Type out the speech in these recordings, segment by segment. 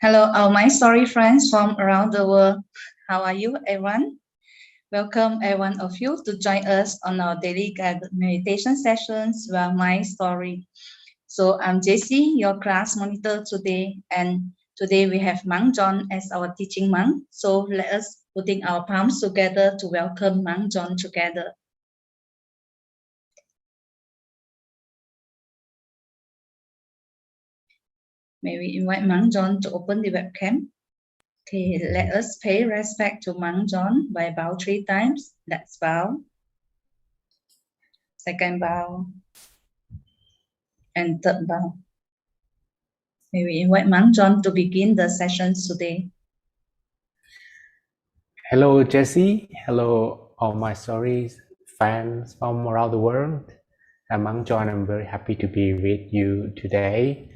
Hello, my story friends from around the world. How are you, everyone? Welcome, every one of you, to join us on our daily guided meditation sessions where my story. So I'm Jessie, your class monitor today, and today we have Mang John as our teaching monk. So let us putting our palms together to welcome Mang John together. May we invite Mang John to open the webcam? Okay, let us pay respect to Mang John by bow 3 times. Let's bow. Second bow. And third bow. May we invite Mang John to begin the sessions today. Hello, Jessie. Hello, all my stories fans from around the world. I'm Mang John. I'm very happy to be with you today.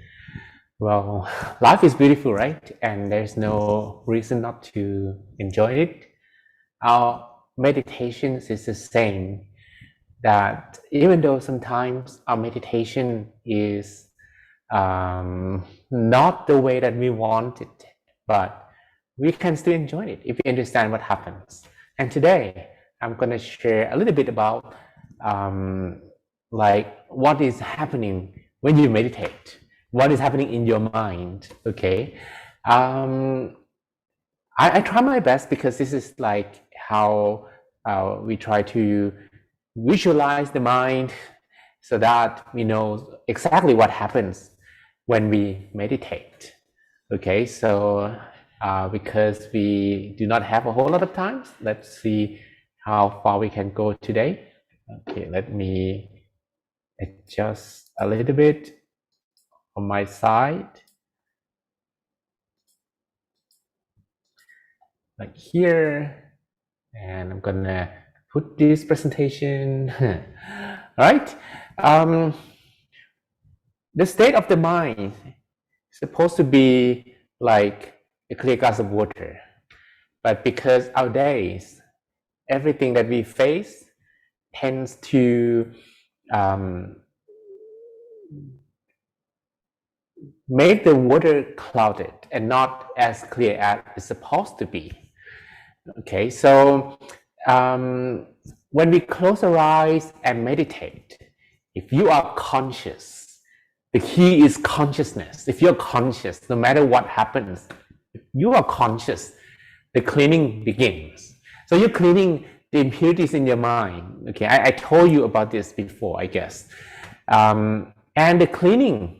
Well, life is beautiful, right? And there's no reason not to enjoy it. Our meditations is the same. That even though sometimes our meditation is not the way that we want it, but we can still enjoy it if we understand what happens. And today, I'm going to share a little bit about like what is happening when you meditate, what is happening in your mind, okay? I try my best because this is like how we try to visualize the mind so that we know exactly what happens when we meditate, okay? So because we do not have a whole lot of time, let's see how far we can go today. Okay, let me adjust a little bit on my side. Like here, and I'm gonna put this presentation. All right. The state of the mind is supposed to be like a clear glass of water, but because our days, everything that we face tends to make the water clouded and not as clear as it's supposed to be. Okay, so when we close our eyes and meditate, if you are conscious, the key is consciousness. If you're conscious, no matter what happens, if you are conscious, the cleaning begins. So you're cleaning the impurities in your mind. Okay, I told you about this before, I guess. And the cleaning,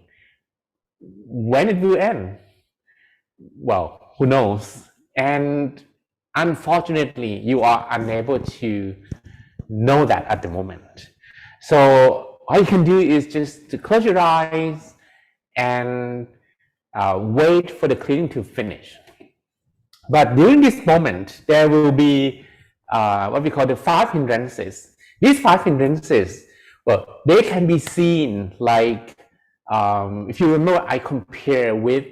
when it will end, well, who knows? And unfortunately, you are unable to know that at the moment. So all you can do is just to close your eyes and wait for the cleaning to finish. But during this moment, there will be what we call the 5 hindrances. These 5 hindrances, well, they can be seen like, if you remember, I compare with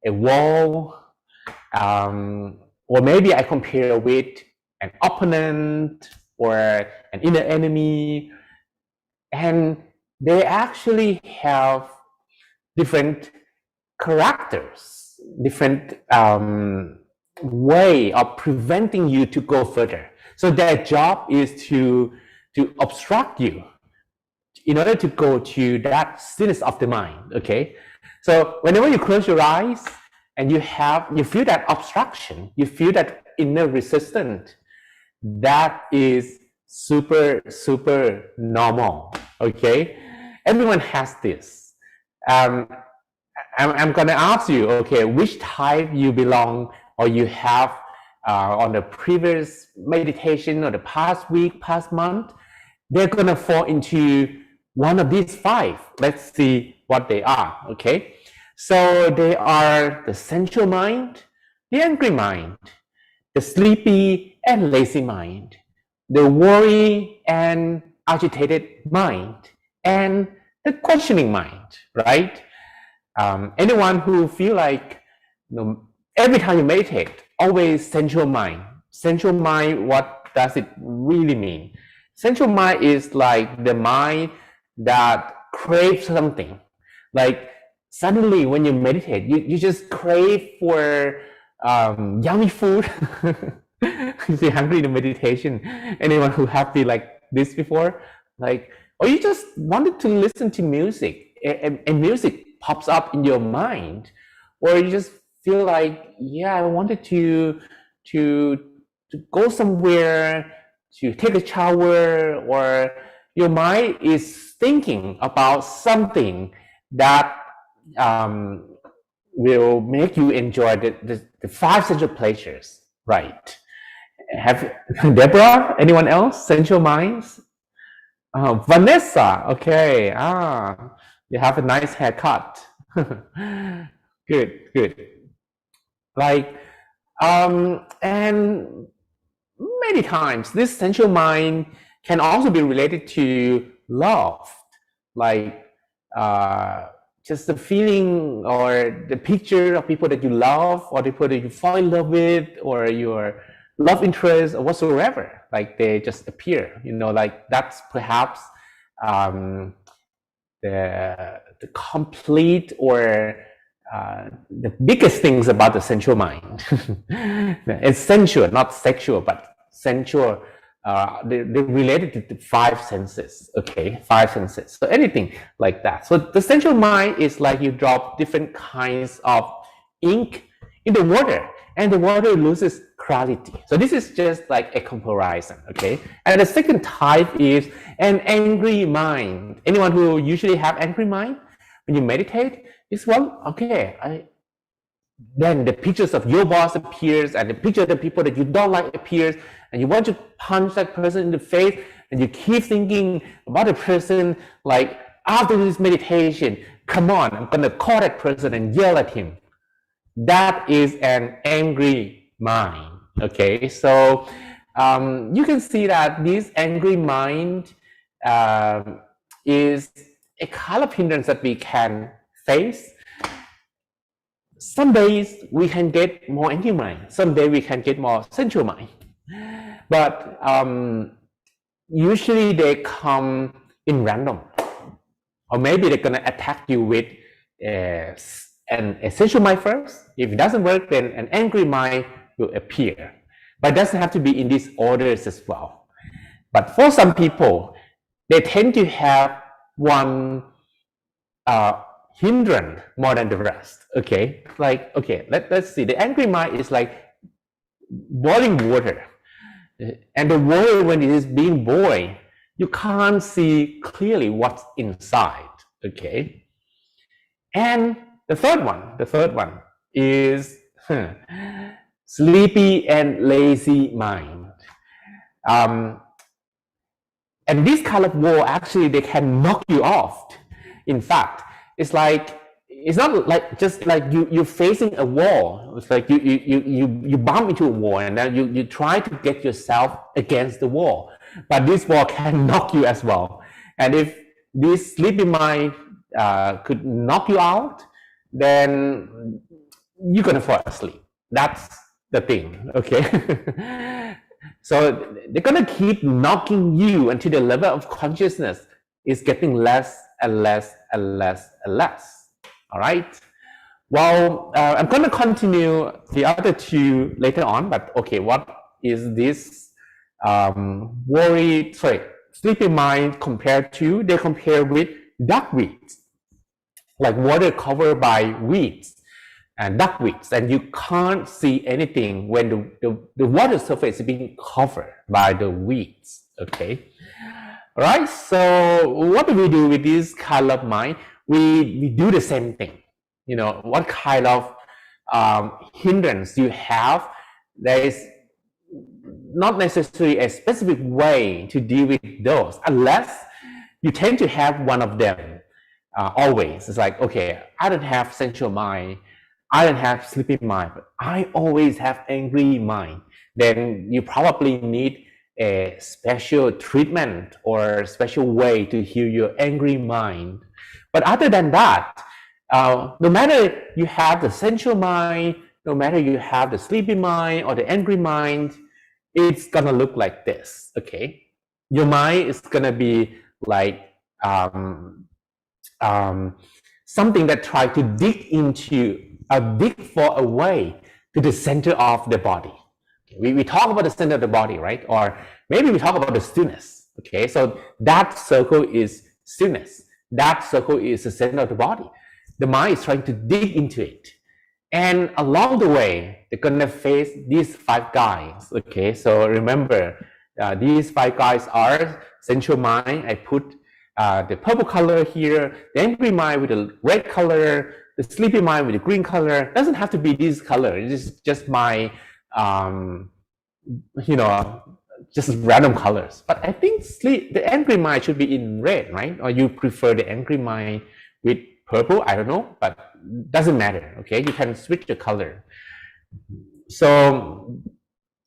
a wall, or maybe I compare with an opponent or an inner enemy, and they actually have different characters, different way of preventing you to go further. So their job is to obstruct you in order to go to that stillness of the mind, okay? So whenever you close your eyes and you feel that obstruction, you feel that inner resistance, that is super normal, okay? Everyone has this. I'm gonna ask you, okay, which type you belong or you have on the previous meditation or the past week, past month. They're gonna fall into one of these 5. Let's see what they are, okay? So they are the sensual mind, the angry mind, the sleepy and lazy mind, the worry and agitated mind, and the questioning mind, right? Anyone who feel like, you know, every time you meditate, always sensual mind. Sensual mind, what does it really mean? Sensual mind is like the mind that craves something. Like suddenly when you meditate, you just crave for yummy food. If you're hungry in meditation, anyone who have been like this before, like, or you just wanted to listen to music, and music pops up in your mind, or you just feel like, yeah, I wanted to go somewhere, to take a shower, or your mind is thinking about something that will make you enjoy the five sensual pleasures, right? Have Deborah, anyone else? Sensual minds? Vanessa, okay. You have a nice haircut. Good. Like, and many times this sensual mind can also be related to love, like just the feeling or the picture of people that you love, or the people that you fall in love with, or your love interest, or whatsoever. Like they just appear, like that's perhaps the complete or the biggest things about the sensual mind. It's sensual, not sexual, but sensual. They're related to the five senses, okay? Five senses. So anything like that. So the sensual mind is like you drop different kinds of ink in the water, and the water loses clarity. So this is just like a comparison, okay? And the second type is an angry mind. Anyone who usually have angry mind when you meditate is, well, okay, then the pictures of your boss appears, and the picture of the people that you don't like appears, and you want to punch that person in the face, and you keep thinking about the person, like, after this meditation, come on, I'm gonna call that person and yell at him. That is an angry mind, okay? So you can see that this angry mind is a kind of hindrance that we can face. Some days we can get more angry mind, some days we can get more sensual mind, but usually they come in random, or maybe they're gonna attack you with an sensual mind first. If it doesn't work, then an angry mind will appear, but it doesn't have to be in these orders as well. But for some people, they tend to have one hindrance more than the rest, okay? Like, okay, let's see. The angry mind is like boiling water, and the water, when it is being boiled, you can't see clearly what's inside, okay? And the third one is sleepy and lazy mind. And this kind of wall, actually, they can knock you off. In fact, it's not like just like you're facing a wall. It's like you bump into a wall, and then you try to get yourself against the wall. But this wall can knock you as well. And if this sleepy mind could knock you out, then you're gonna fall asleep. That's the thing, okay? So they're gonna keep knocking you until the level of consciousness is getting less and less and less and less. All right. Well, I'm gonna continue the other two later on, but okay, what is this sleepy mind compared to? They compare with duckweeds, like water covered by weeds and duckweeds, and you can't see anything when the water surface is being covered by the weeds, okay? All right, so what do we do with this kind of mind? We do the same thing. What kind of hindrance you have, there is not necessarily a specific way to deal with those, unless you tend to have one of them always. It's like, okay, I don't have sensual mind, I don't have sleepy mind, but I always have angry mind. Then you probably need a special treatment or special way to heal your angry mind. But other than that, no matter you have the sensual mind, no matter you have the sleepy mind or the angry mind, it's gonna look like this, okay? Your mind is gonna be like something that try to dig for a way to the center of the body. We talk about the center of the body, right? Or maybe we talk about the stillness. Okay, so that circle is stillness. That circle is the center of the body. The mind is trying to dig into it. And along the way, they're gonna face these 5 guys. Okay, so remember, these 5 guys are sensual mind. I put the purple color here, the angry mind with the red color, the sleepy mind with the green color. It doesn't have to be this color. It's just my, just random colors. But I think the angry mind should be in red, right? Or you prefer the angry mind with purple? I don't know, but doesn't matter. Okay, you can switch the color. So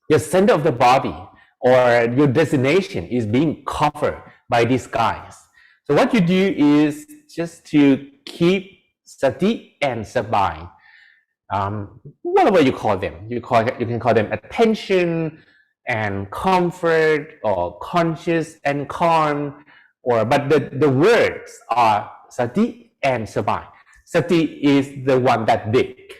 the center of the body or your destination is being covered by these guys. So what you do is just to keep sati and sabai. Whatever you call them, you can call them attention and comfort, or conscious and calm, but the words are sati and sabai. Sati is the one that dig.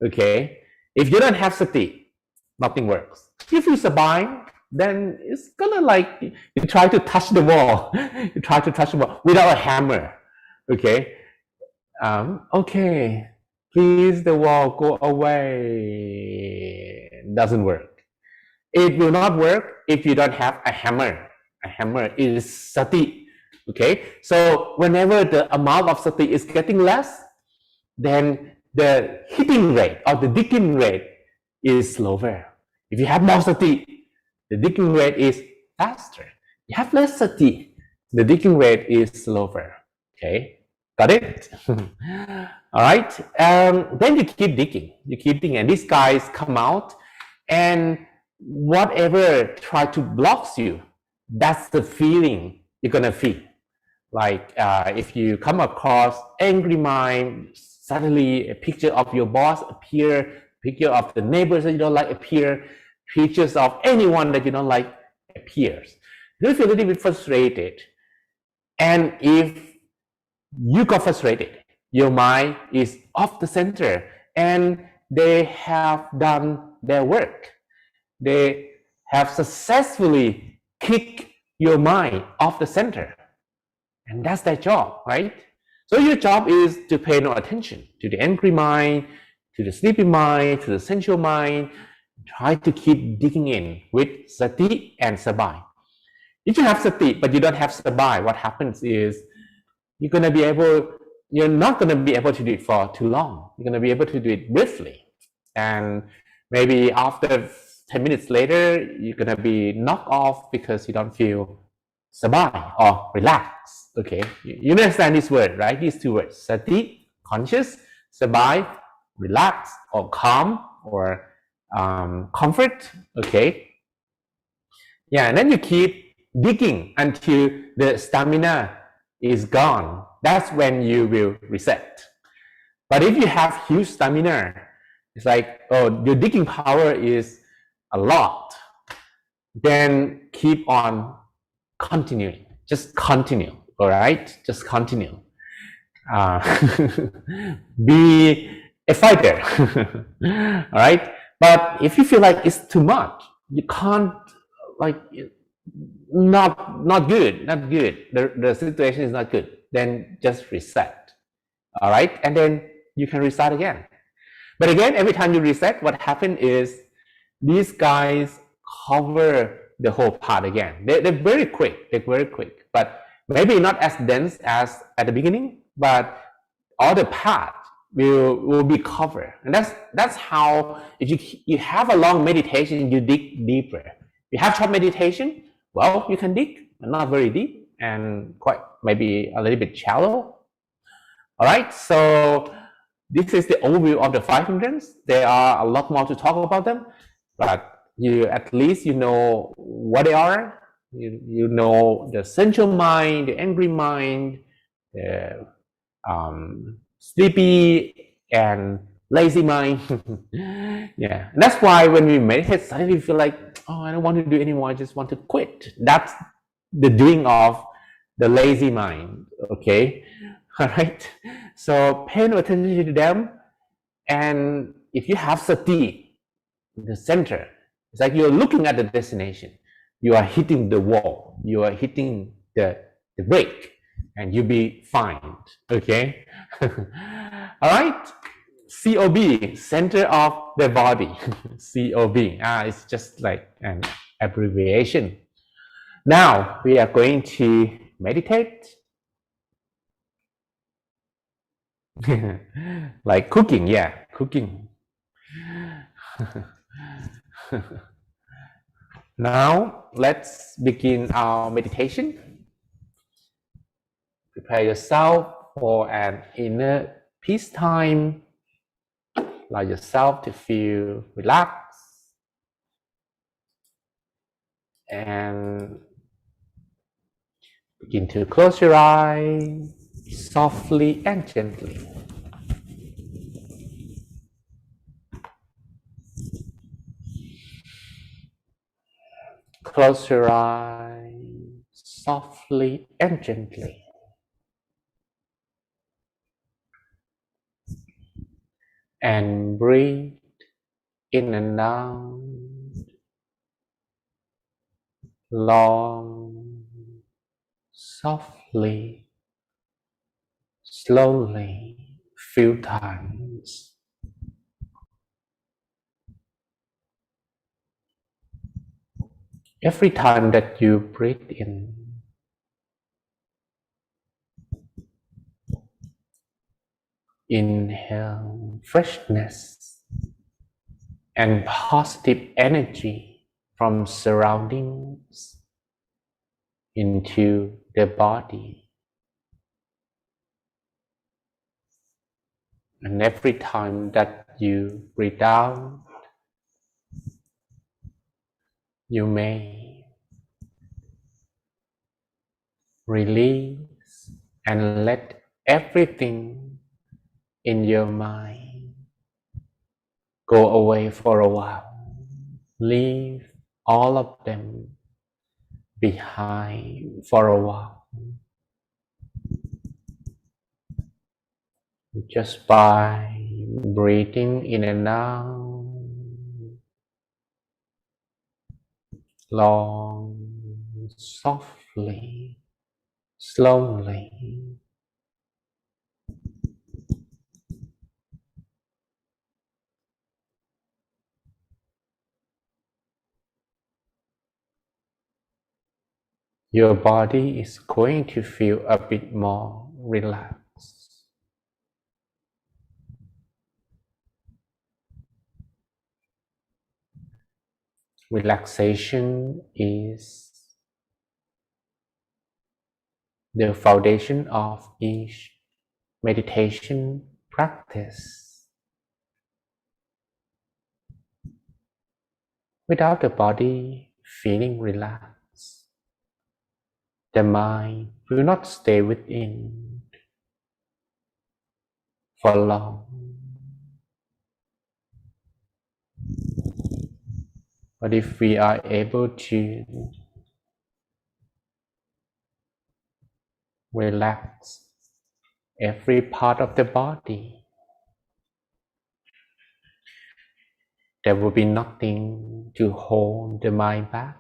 Okay, if you don't have sati, nothing works. If you sabai, then it's gonna like you try to touch the wall. You try to touch the wall without a hammer. Okay, okay, please the wall go away. Doesn't work. It will not work if you don't have a hammer. A hammer is sati. Okay, so whenever the amount of sati is getting less, then the hitting rate or the digging rate is slower. If you have more sati, the digging rate is faster. You have less sati, the digging rate is slower. Okay, got it? All right. Then you keep digging. You keep digging, and these guys come out, and whatever try to block you, that's the feeling you're gonna feel. Like if you come across angry mind, suddenly a picture of your boss appear, picture of the neighbors that you don't like appear, pictures of anyone that you don't like appears. You feel a little bit frustrated. And if you got frustrated, your mind is off the center and they have done their work. They have successfully kicked your mind off the center. And that's their job, right? So your job is to pay no attention to the angry mind, to the sleepy mind, to the sensual mind. Try to keep digging in with sati and sabai. If you have sati but you don't have sabai, what happens is you're not going to be able to do it for too long. You're going to be able to do it briefly. And maybe after 10 minutes later, you're going to be knocked off because you don't feel sabai or relax. Okay, you understand this word, right? These 2 words, sati, conscious, sabai, relax or calm or comfort. Okay, yeah, and then you keep digging until the stamina is gone. That's when you will reset. But if you have huge stamina, it's like, oh, your digging power is a lot, then keep on continuing. Just continue. All right, just continue. Be a fighter. All right, but if you feel like it's too much, you can't, like, not good. The situation is not good. Then just reset. All right, and then you can restart again. But again, every time you reset, what happened is these guys cover the whole part again. They're very quick. They're very quick, but maybe not as dense as at the beginning, but all the part will be covered. And that's how, if you have a long meditation, you dig deeper. You have short meditation, well, you can dig, but not very deep and quite maybe a little bit shallow. All right, so this is the overview of the 5 hindrances. There are a lot more to talk about them, but at least you know what they are. You know the sensual mind, the angry mind, the sleepy and lazy mind. Yeah, and that's why when we meditate, suddenly we feel like, oh, I don't want to do anymore. I just want to quit. That's the doing of the lazy mind. Okay, All right. So pay no attention to them. And if you have sati in the center, it's like you're looking at the destination. You are hitting the wall. You are hitting the brake, and you'll be fine. Okay. All right. COB, center of the body. COB. It's just like an abbreviation. Now we are going to meditate. Like cooking, yeah, cooking. Now let's begin our meditation. Prepare yourself for an inner peace time. Allow yourself to feel relaxed and begin to close your eyes softly and gently. Close your eyes softly and gently. And breathe in and out, long, softly, slowly, few times. Every time that you breathe in, inhale freshness and positive energy from surroundings into the body. And every time that you breathe out, you may release and let everything in your mind go away for a while. Leave all of them behind for a while. Just by breathing in and out, long, softly, slowly. Your body is going to feel a bit more relaxed. Relaxation is the foundation of each meditation practice. Without the body feeling relaxed, the mind will not stay within for long. But if we are able to relax every part of the body, there will be nothing to hold the mind back.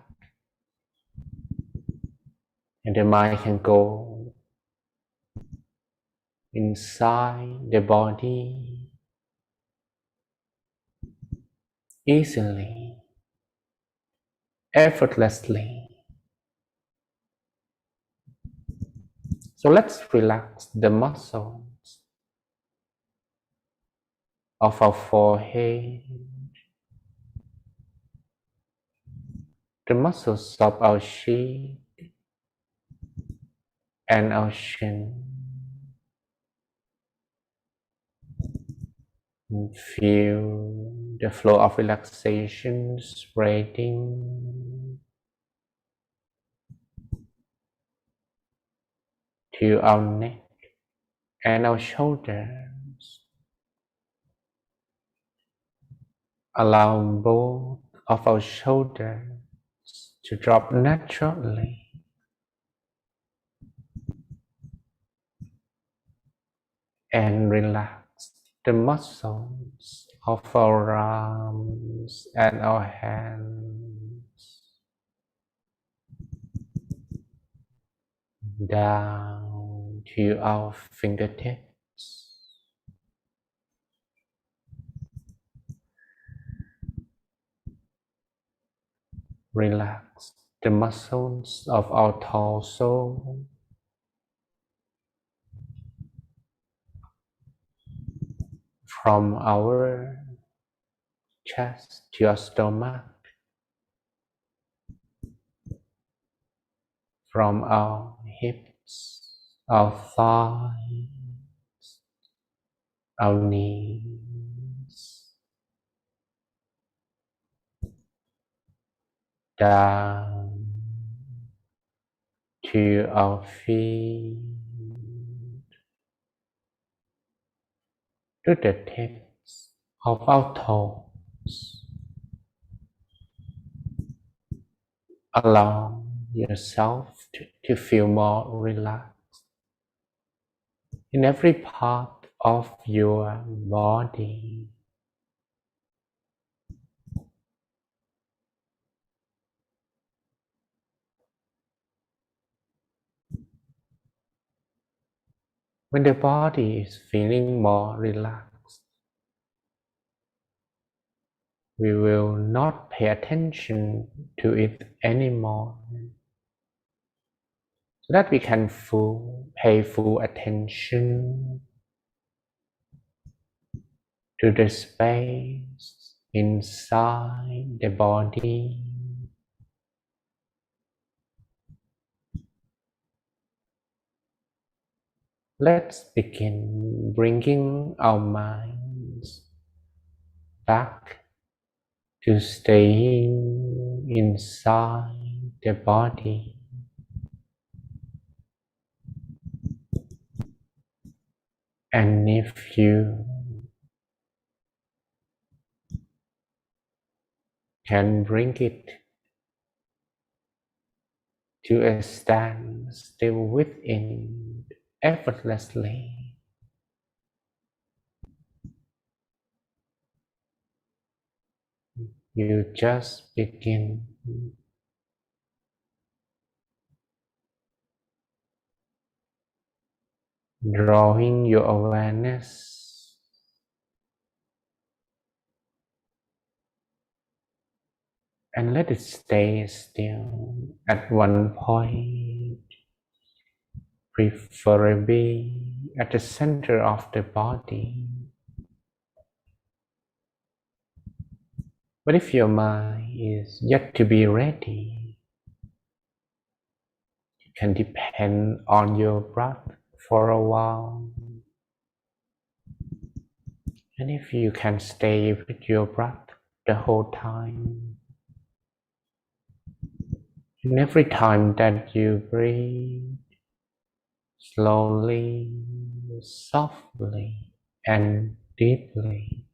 And the mind can go inside the body easily, effortlessly. So let's relax the muscles of our forehead, the muscles of our cheek and our chin. And feel the flow of relaxation spreading to our neck and our shoulders. Allow both of our shoulders to drop naturally. and relax the muscles of our arms and our hands down to our fingertips. Relax the muscles of our torso from our chest to your stomach, from our hips, our thighs, our knees, down to our feet, to the tips of our toes. Allow yourself to feel more relaxed in every part of your body. When the body is feeling more relaxed, we will not pay attention to it anymore, so that we can pay full attention to the space inside the body. Let's begin bringing our minds back to staying inside the body. And if you can bring it to a standstill within effortlessly, you just begin drawing your awareness and let it stay still at one point, preferably at the center of the body. But if your mind is yet to be ready, you can depend on your breath for a while. And if you can stay with your breath the whole time, and every time that you breathe, slowly, softly, and deeply,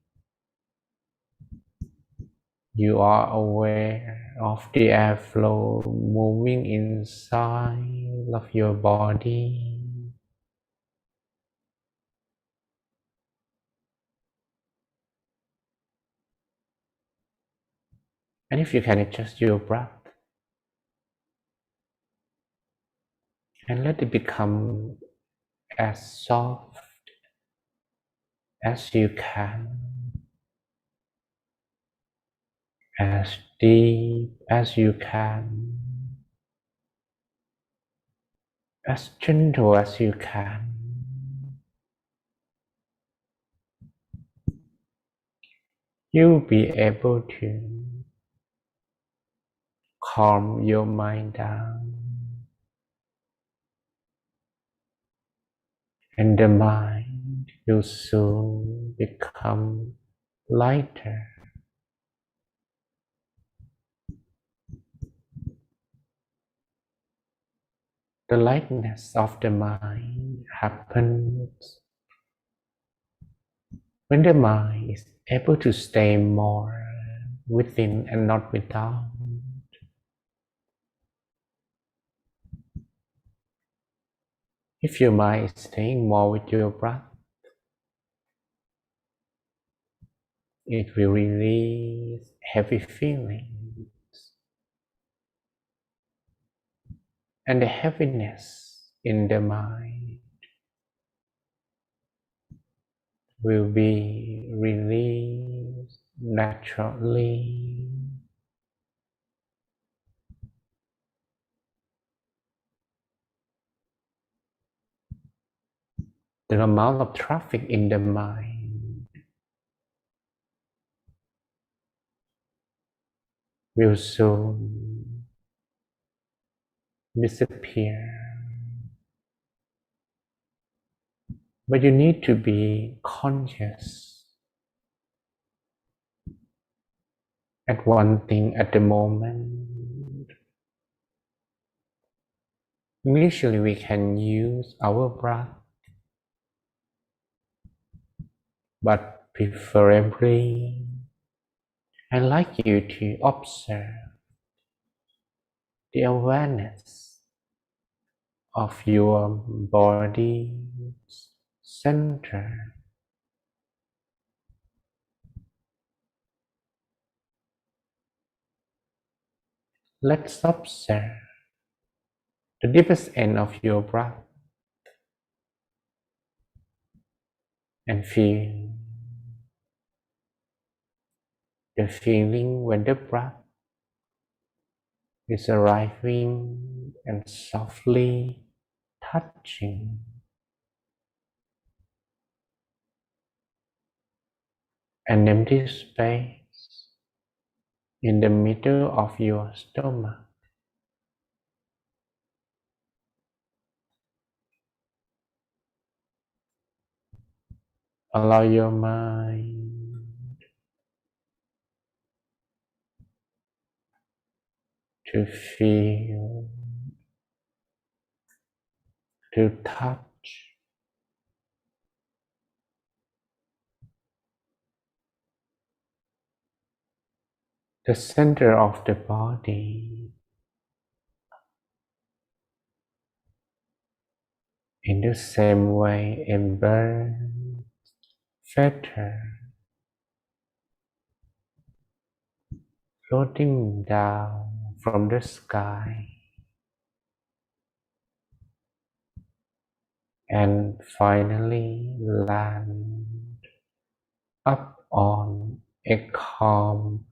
you are aware of the airflow moving inside of your body. And if you can adjust your breath and let it become as soft as you can, as deep as you can, as gentle as you can, you'll be able to calm your mind down, and the mind will soon become lighter. The lightness of the mind happens when the mind is able to stay more within and not without. If your mind is staying more with your breath, it will release heavy feelings, and the heaviness in the mind will be released naturally. The amount of traffic in the mind will soon disappear. But you need to be conscious at one thing at the moment. Initially, we can use our breath, but preferably, I'd like you to observe the awareness of your body's center. Let's observe the deepest end of your breath and feel the feeling when the breath is arriving and softly touching an empty space in the middle of your stomach. Allow your mind to feel, to touch the center of the body in the same way a bird feather floating down from the sky and finally land up on a calm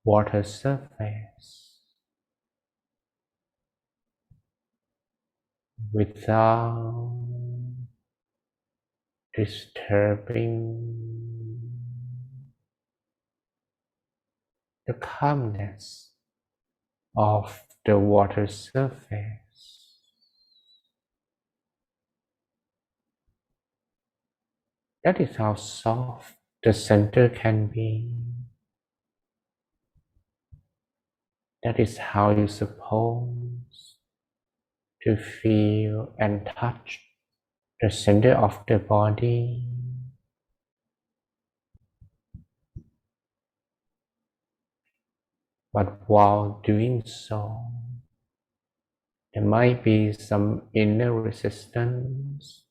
water surface without disturbing the calmness of the water surface. That is how soft the center can be. That is how you're supposed to feel and touch the center of the body. But while doing so, there might be some inner resistance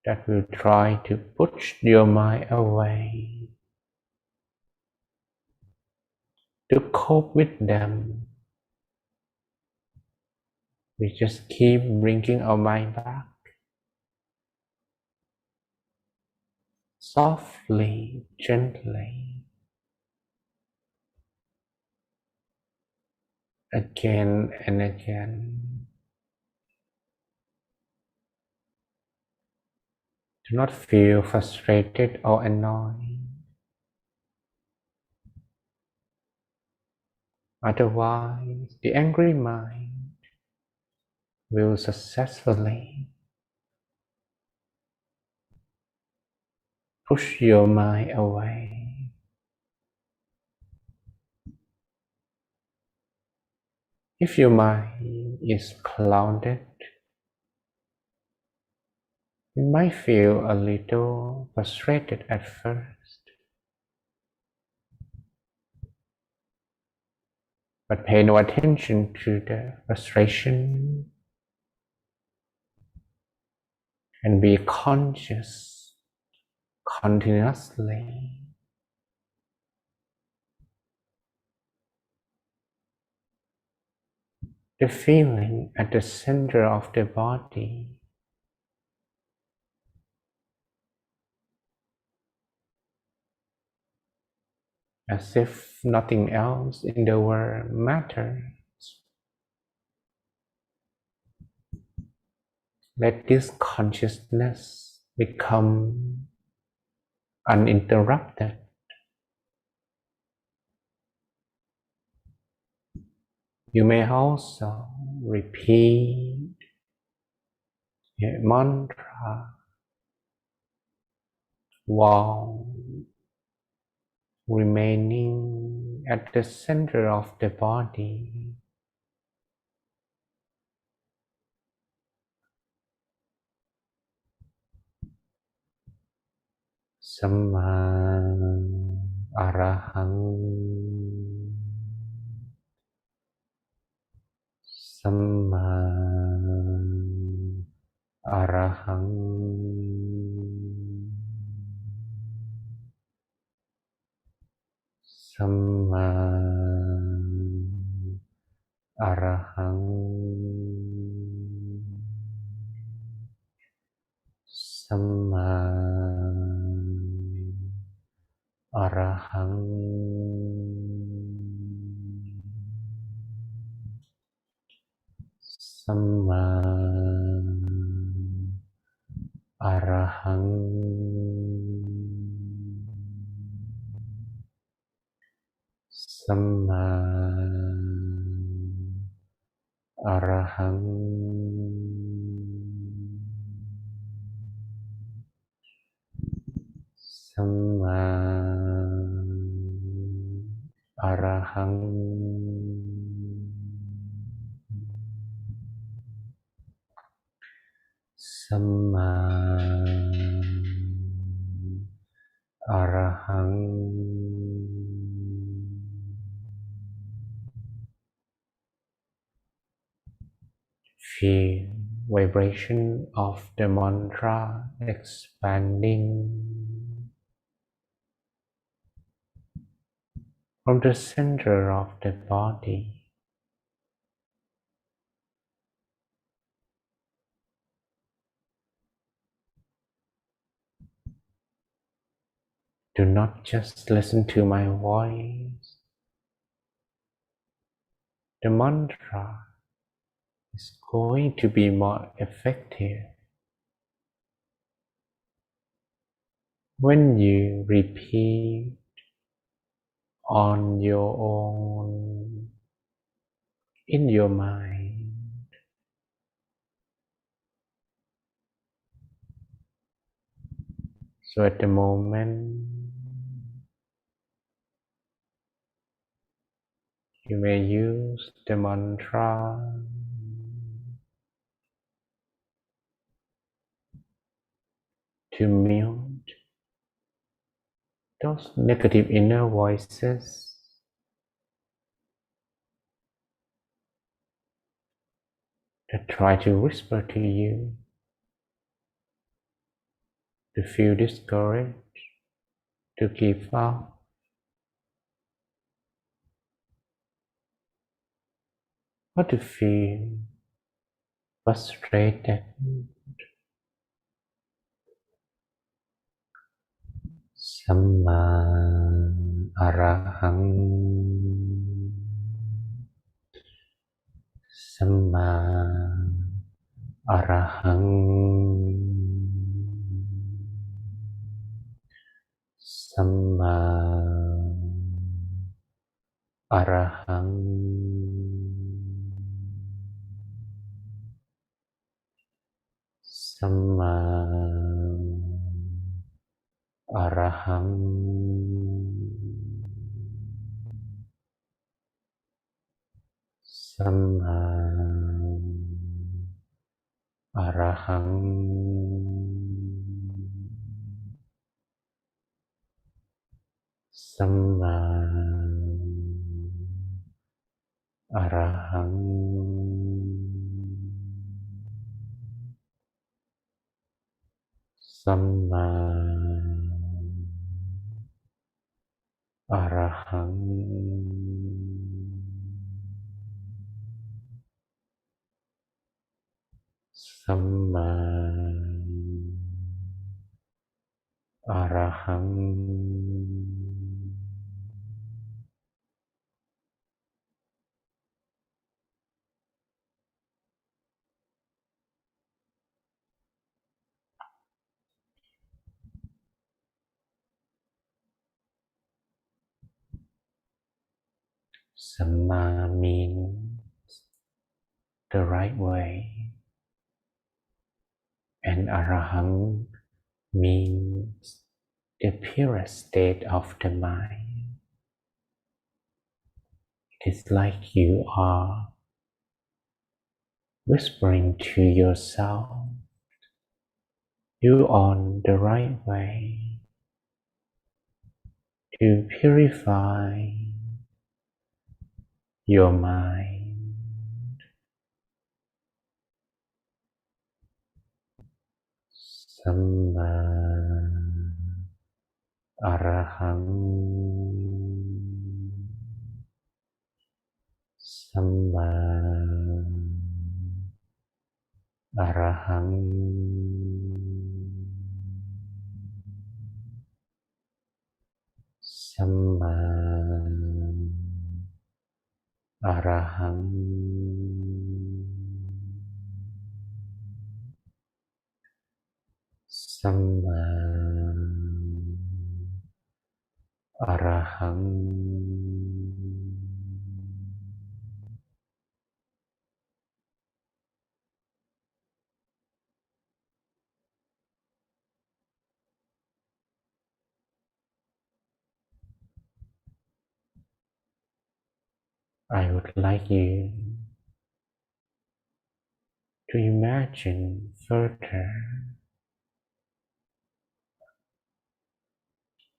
that will try to push your mind away. To cope with them, we just keep bringing our mind back. Softly, gently, again and again. Do not feel frustrated or annoyed. Otherwise, the angry mind will successfully push your mind away. If your mind is clouded, you might feel a little frustrated at first. But pay no attention to the frustration and be conscious continuously. The feeling at the center of the body, as if nothing else in the world matters. Let this consciousness become uninterrupted. You may also repeat a mantra while remaining at the center of the body. Samma arahang, samma arahang, samma arahang, samma arahang, samma arahang, samma arahang, samma arahang, samma arahang. Feel vibration of the mantra expanding from the center of the body. Do not just listen to my voice. The mantra is going to be more effective when you repeat on your own in your mind. So at the moment, you may use the mantra to mute those negative inner voices that try to whisper to you to feel discouraged, to give up, or to feel frustrated. Samma arahang, samma arahang, samma arahang, samma arahang, samma arahang, samma arahang, samma Arahang Samma Arahang Samma means the right way, and Arahang means the purest state of the mind. It's like you are whispering to yourself, you're on the right way to purify your mind. Samma Arahang Samma Arahang Samma Arahang Samma Arahang I would like you to imagine further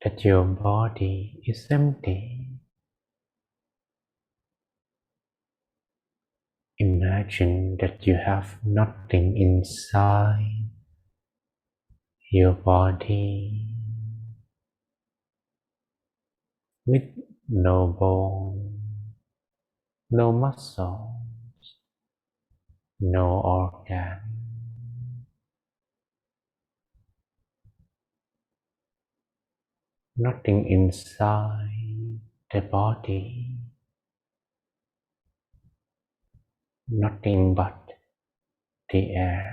that your body is empty. Imagine that you have nothing inside your body, with no bone, no muscle, no organ. Nothing inside the body, nothing but the air.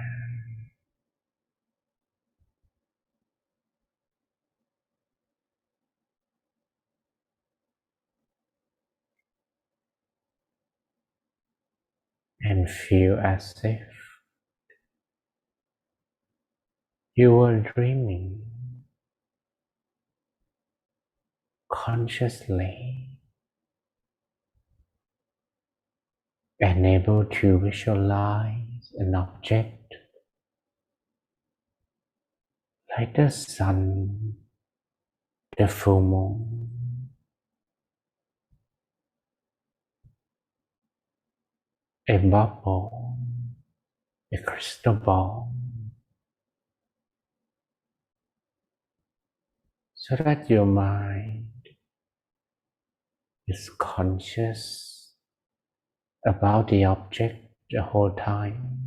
And feel as if you were dreaming consciously and able to visualize an object like the sun, the full moon, a bubble, a crystal ball, so that your mind is conscious about the object the whole time.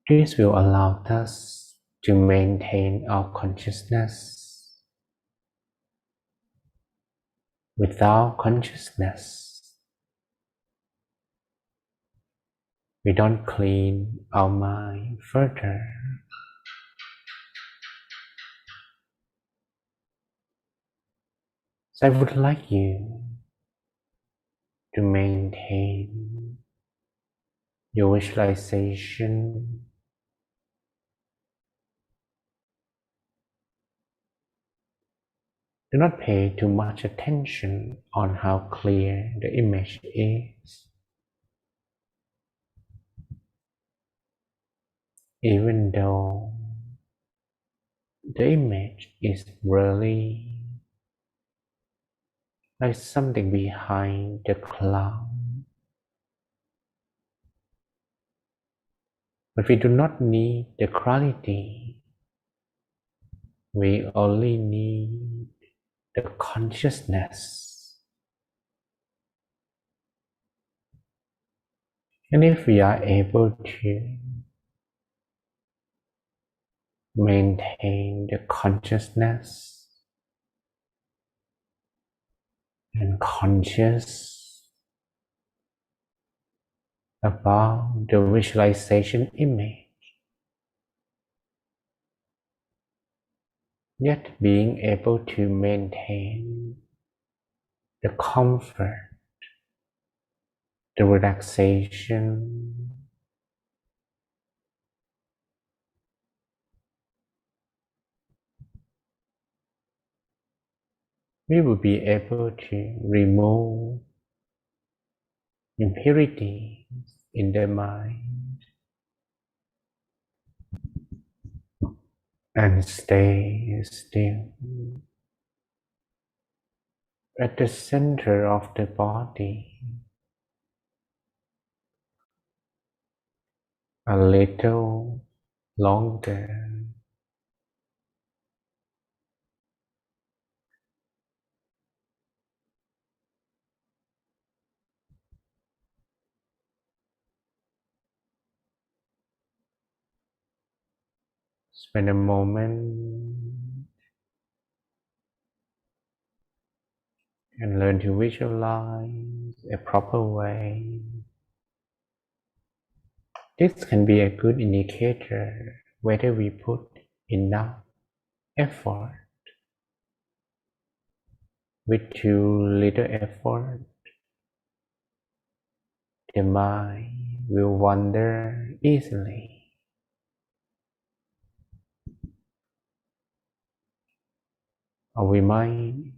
This will allow us to maintain our consciousness. Without consciousness, we don't clean our mind further. So I would like you to maintain your visualization. Do not pay too much attention on how clear the image is. Even though the image is really like something behind the cloud. But we do not need the clarity We only need the consciousness. And if we are able to maintain the consciousness and conscious about the visualization image, yet being able to maintain the comfort, the relaxation, we will be able to remove impurities in the mind and stay still at the center of the body a little longer. Spend a moment and learn to visualize a proper way. This can be a good indicator whether we put enough effort. With too little effort, the mind will wander easily, or we might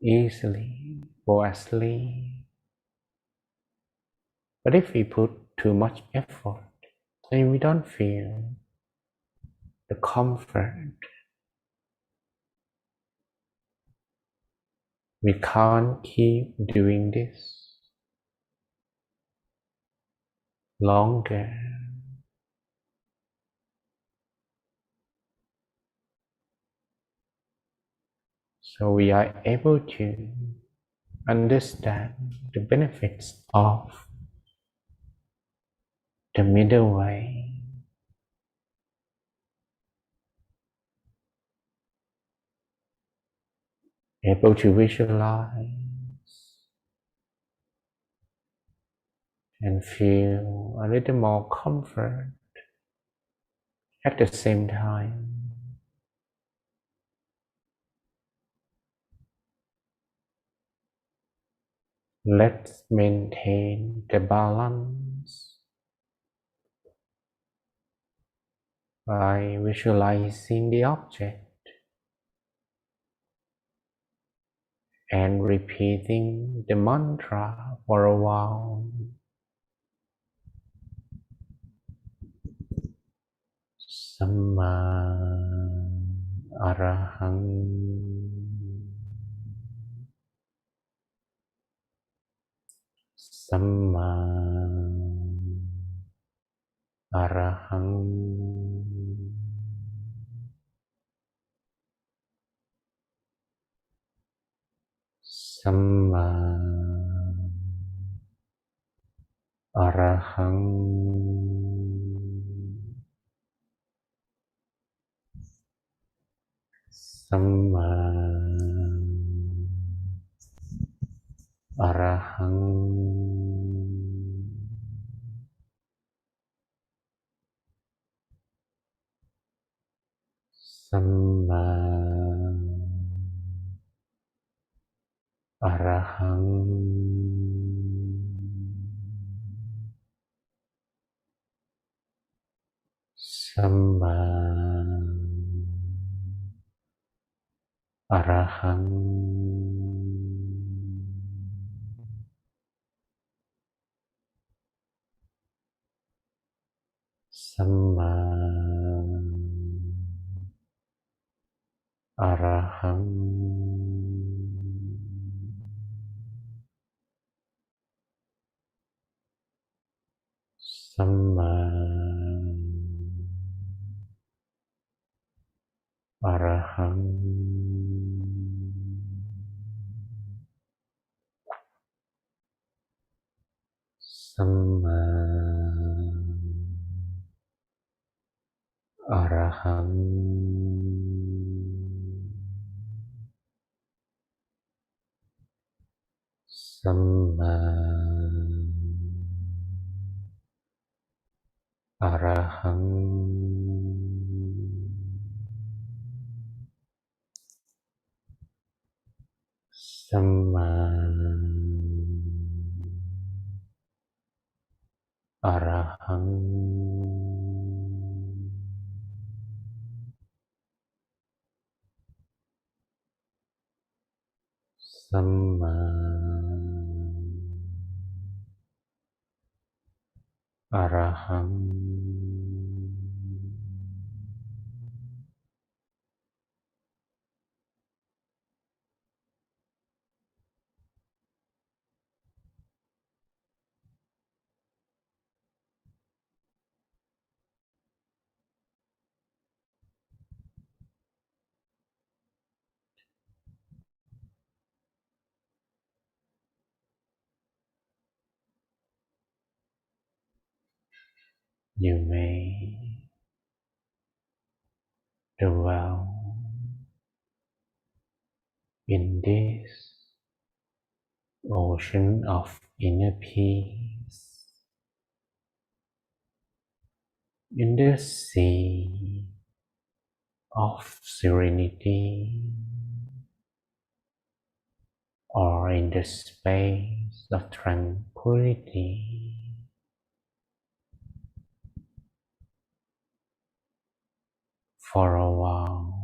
easily fall asleep. But if we put too much effort, then we don't feel the comfort. We can't keep doing this longer. So we are able to understand the benefits of the middle way. Able to visualize and feel a little more comfort at the same time. Let's maintain the balance by visualizing the object and repeating the mantra for a while. Samma Arahang. Samma Arahang. Samma Arahang. Samma Arahang. Samma Arahang. Samma Arahang. Samma Arahang. Samma Arahang Samma Arahang Samma Arahang Samma Arahang Samma Arahang You may dwell in this ocean of inner peace, in the sea of serenity, or in the space of tranquility, for a while.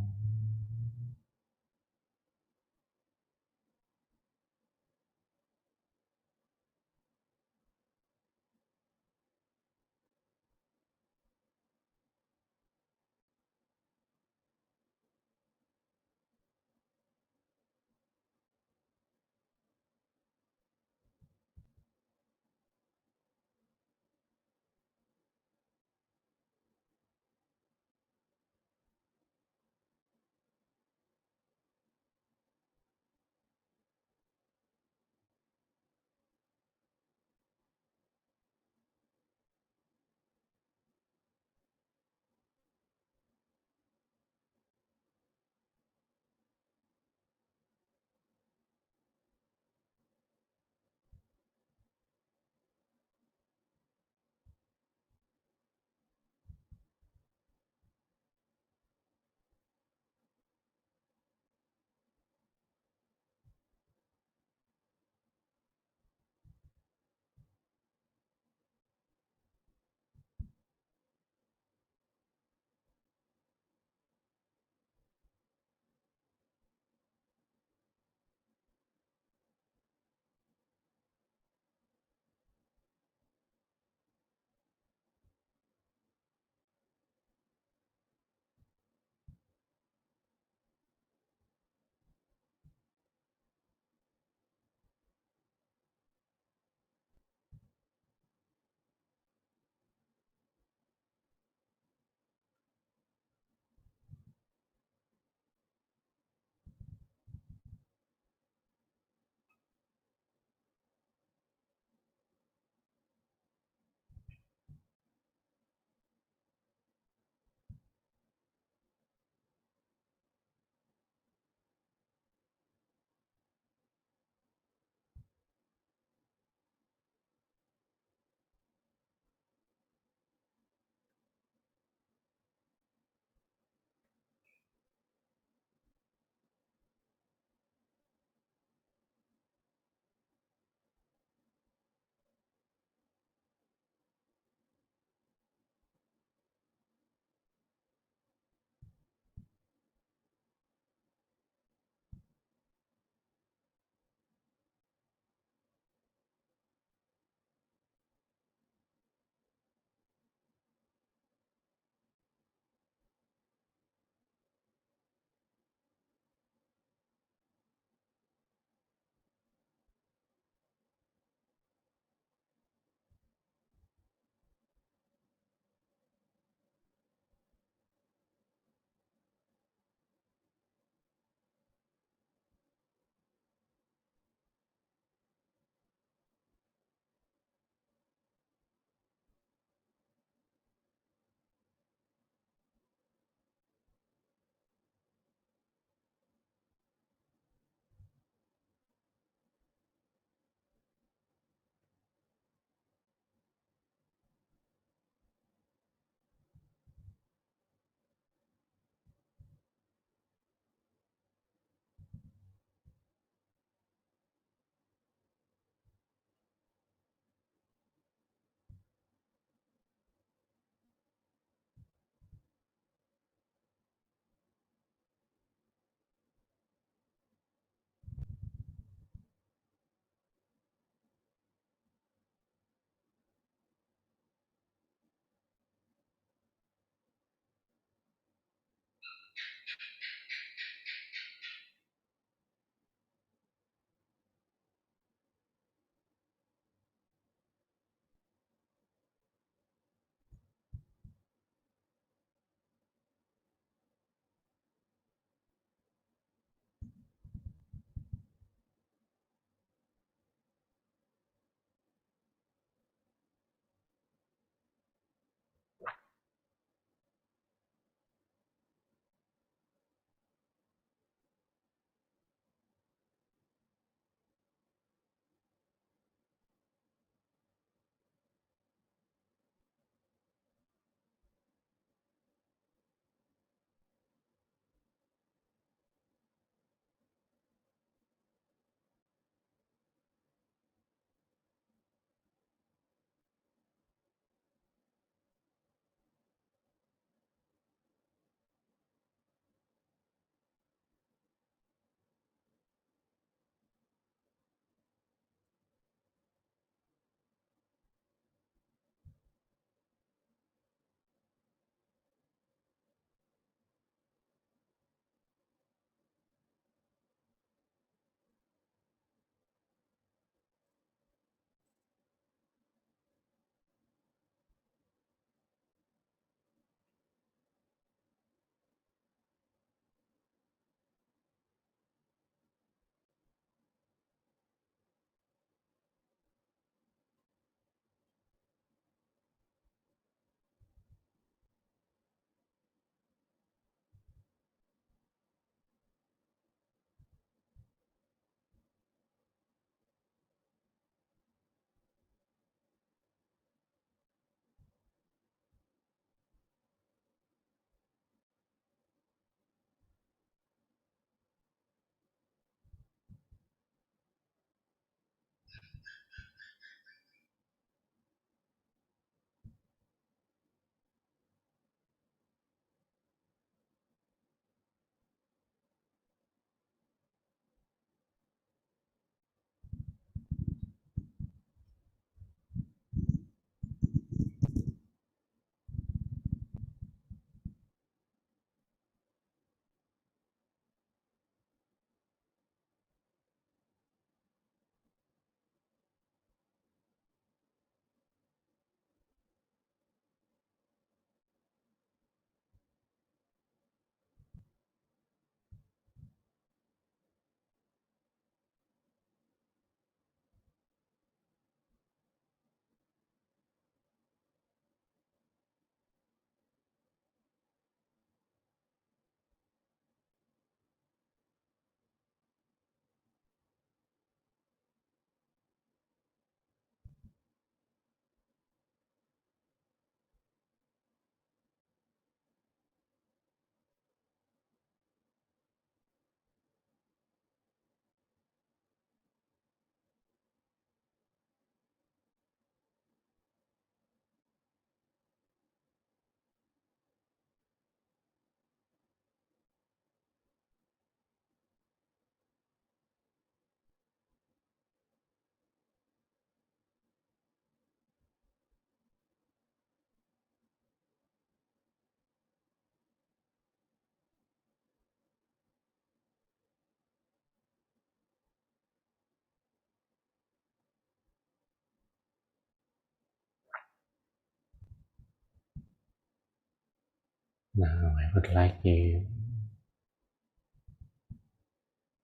Now I would like you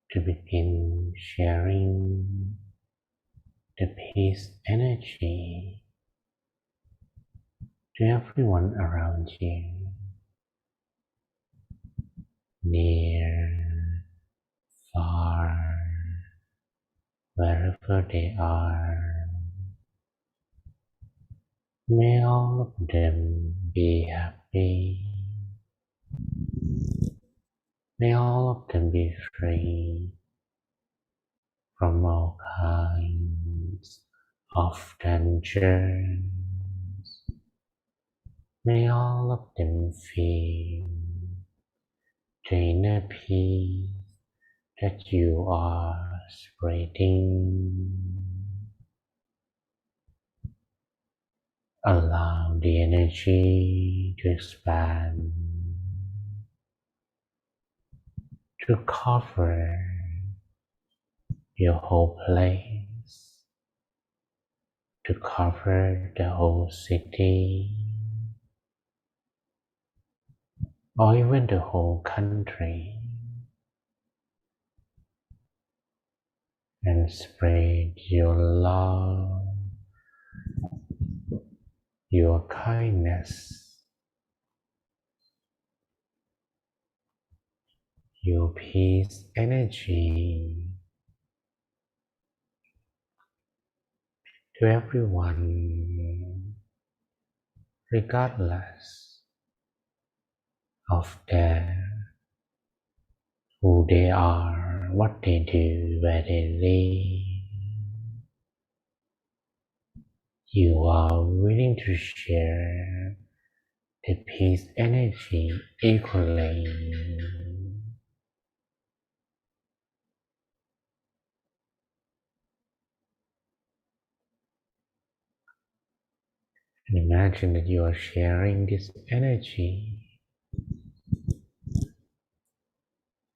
to begin sharing the peace energy to everyone around you, near, far, wherever they are. May all of them be happy. May all of them be free from all kinds of dangers. May all of them feel the inner peace that you are spreading. Allow the energy to expand to cover your whole place, to cover the whole city, or even the whole country, and spread your love, your kindness, your peace energy to everyone, regardless of who they are, what they do, where they live. You are willing to share the peace energy equally. And imagine that you are sharing this energy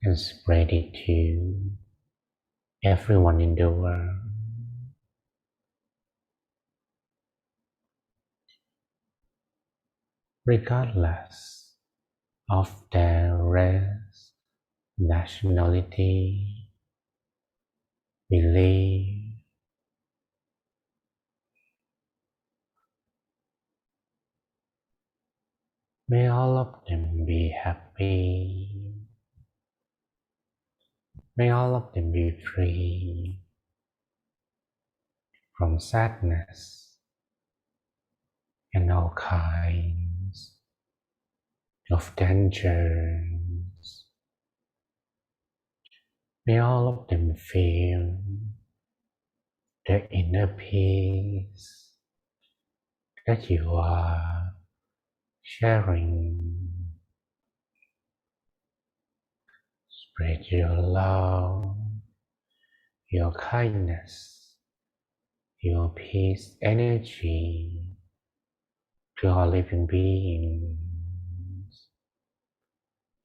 and spread it to everyone in the world. Regardless of their race, nationality, belief, may all of them be happy. May all of them be free from sadness and all kinds of dangers. May all of them feel the inner peace that you are sharing. Spread your love, your kindness, your peace energy to all living beings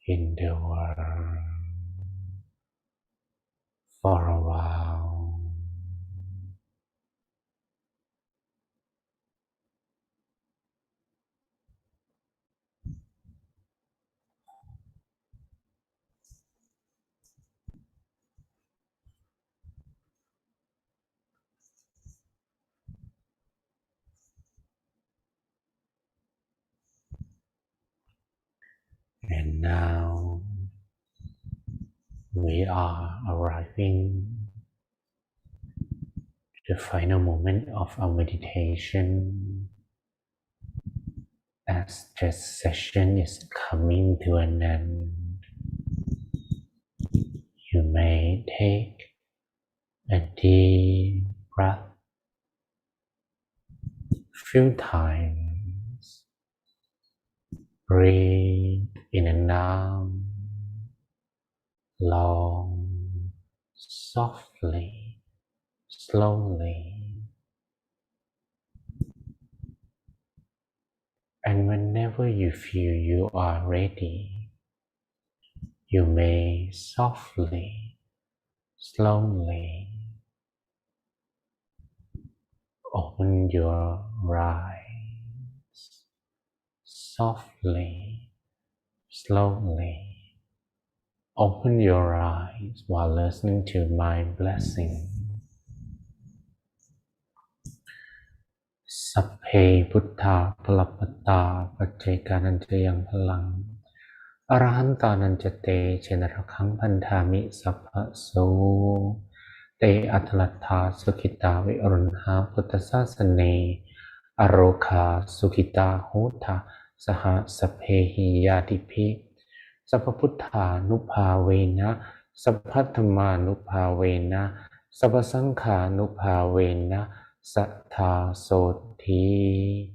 in the world for a while. And now we are arriving to the final moment of our meditation. As this session is coming to an end, you may take a deep breath a few times. Breathe in and out, long, softly, slowly. And whenever you feel you are ready, you may softly, slowly open your eyes. Softly, slowly open your eyes while listening to my blessing. Sapphe Buddha Palappata Paccekananjayang Palang Arahantananjate Chenarakhang Pandhami Sapphaso Te Atalattha Sukhita Viarunha Puttasasane Arokha Sukhita Hota Saha Sapphe Yatipi Sapphaputtha Nuphavena Sapphatthamma Nuphavena Sappasangha Nuphavena Sattha Soti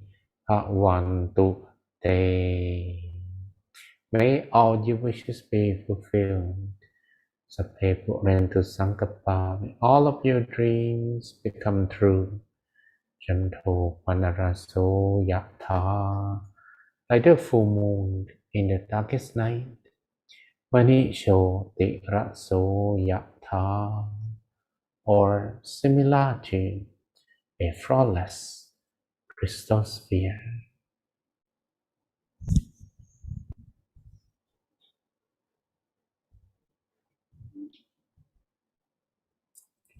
Bhavantu Te. May all your wishes be fulfilled. Sapphe Purentu Sankappa. May all of your dreams become true. Janto Panaraso Yatha. Like the full moon in the darkest night, Mani Sho Te Raso Yatha, or similar to a flawless crystal sphere.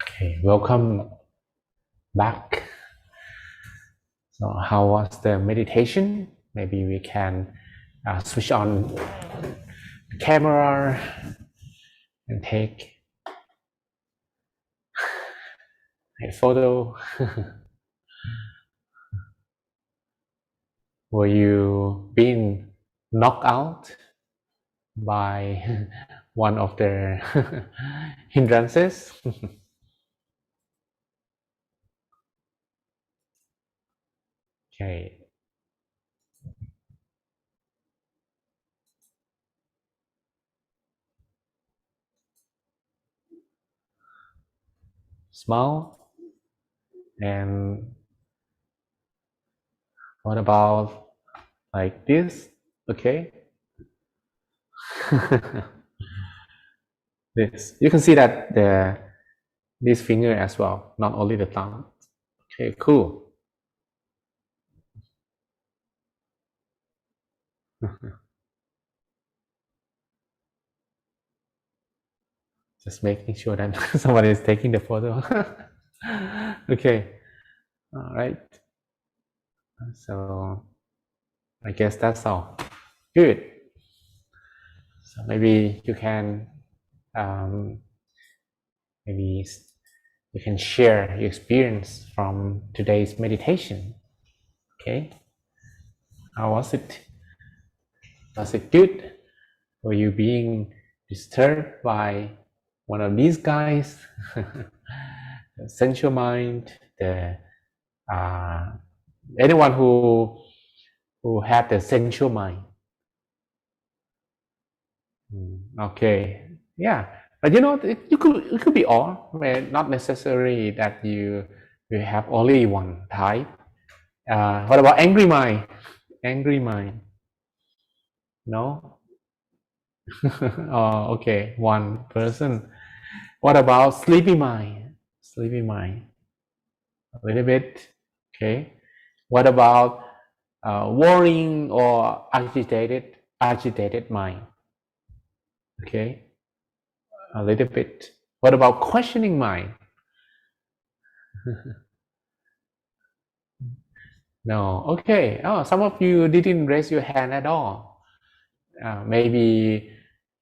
Okay, welcome back. So how was the meditation? Maybe we can switch on the camera and take a photo. Were you being knocked out by one of the hindrances? Okay. Smile. And what about like this? Okay. This, you can see that this finger as well, not only the thumb. Okay, cool. Just making sure that somebody is taking the photo. Okay, all right. So I guess that's all. Good. So maybe you can maybe you can share your experience from today's meditation. Okay, how was it? Was it good? Were you being disturbed by one of these guys? The sensual mind, the anyone who had the sensual mind. Okay, yeah, but you know, it could be all, not necessarily that you have only one type. What about angry mind? Angry mind? No. Oh, okay, one person. What about sleepy mind? Sleepy mind, a little bit. Okay. What about worrying or agitated mind? Okay, a little bit. What about questioning mind? No. Okay. Oh, some of you didn't raise your hand at all. Maybe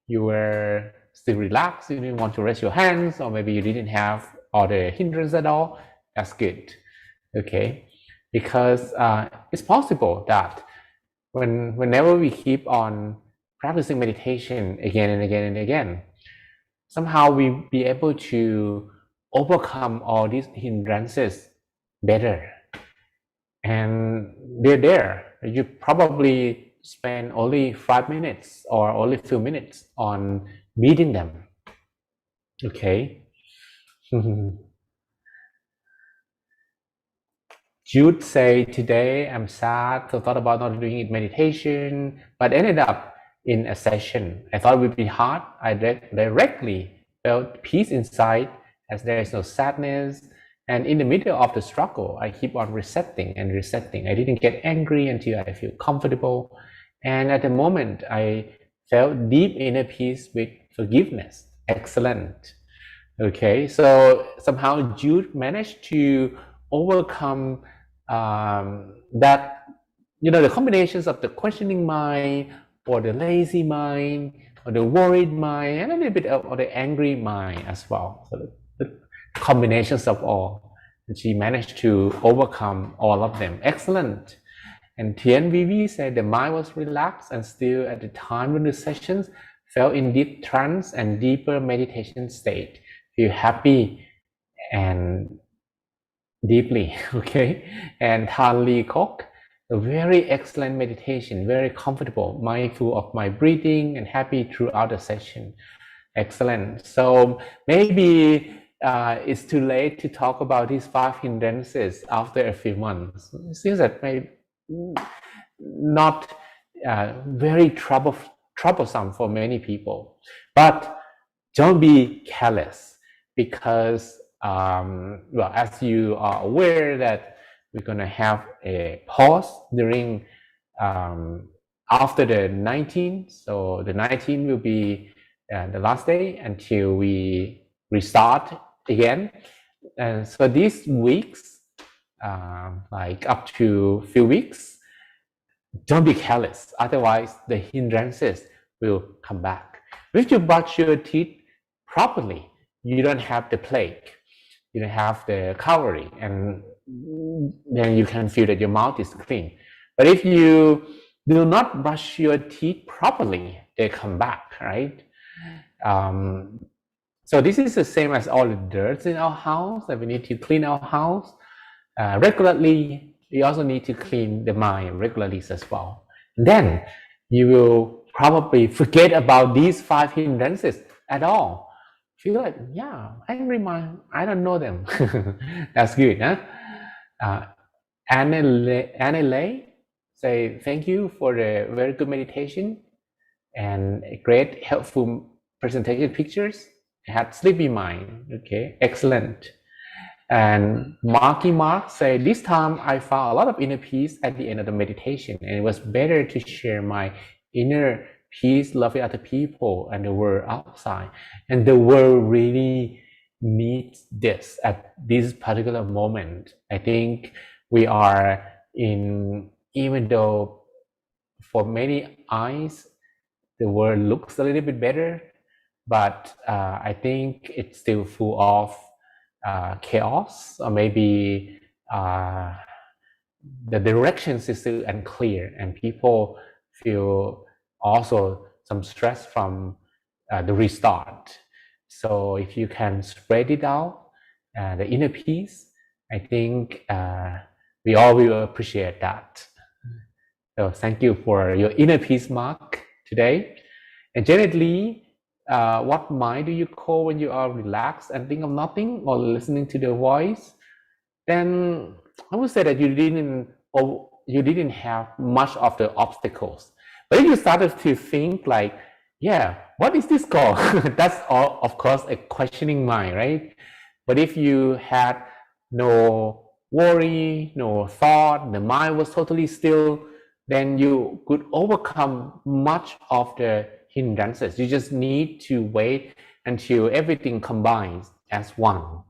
you were still relaxed, you didn't want to raise your hands, or maybe you didn't have all the hindrance at all. That's good. Okay, because it's possible that whenever we keep on practicing meditation again and again and again, somehow we be able to overcome all these hindrances better. And they're there. You probably spend only 5 minutes or only few minutes on meeting them. Okay. Jude say, today I'm sad, so thought about not doing it meditation, but ended up in a session. I thought it would be hard. I directly felt peace inside as there is no sadness. And in the middle of the struggle, I keep on resetting and resetting. I didn't get angry until I feel comfortable. And at the moment, I felt deep inner peace with forgiveness. Excellent. Okay, so somehow Jude managed to overcome that, you know, the combinations of the questioning mind or the lazy mind or the worried mind and a little bit of the angry mind as well. So the combinations of all, and she managed to overcome all of them. Excellent. And Tien Vivi said the mind was relaxed and still at the time when the sessions fell in deep trance and deeper meditation state. Feel happy and deeply. Okay. And Han Lee Kok, a very excellent meditation, very comfortable, mindful of my breathing and happy throughout the session. Excellent. So maybe it's too late to talk about these 5 hindrances after a few months. It seems that maybe not very troublesome for many people. But don't be careless, because well, as you are aware that we're going to have a pause during after the 19th. So the 19th will be the last day until we restart again. And so these weeks, like up to few weeks, don't be careless. Otherwise, the hindrances will come back. If you brush your teeth properly, you don't have the plague, you don't have the cowrie, and then you can feel that your mouth is clean. But if you do not brush your teeth properly, they come back, right? So this is the same as all the dirt in our house, that we need to clean our house regularly. We also need to clean the mind regularly as well. And then you will probably forget about these 5 hindrances at all. Feel like, yeah, I don't know them. That's good, huh? Anne say thank you for the very good meditation and great helpful presentation pictures. I had sleepy mind. Okay, excellent. And Marky Mark say, this time I found a lot of inner peace at the end of the meditation, and it was better to share my inner peace, loving other people and the world outside. And the world really needs this at this particular moment. I think we are in, even though for many eyes the world looks a little bit better, but I think it's still full of chaos, or maybe the directions is still unclear, and people feel also some stress from the restart. So if you can spread it out, the inner peace, I think we all will appreciate that. So thank you for your inner peace, Mark, today. And generally, what mind do you call when you are relaxed and think of nothing or listening to the voice? Then I would say that you didn't have much of the obstacles. But if you started to think like, yeah, what is this called? That's all, of course, a questioning mind, right? But if you had no worry, no thought, the mind was totally still, then you could overcome much of the hindrances. You just need to wait until everything combines as one.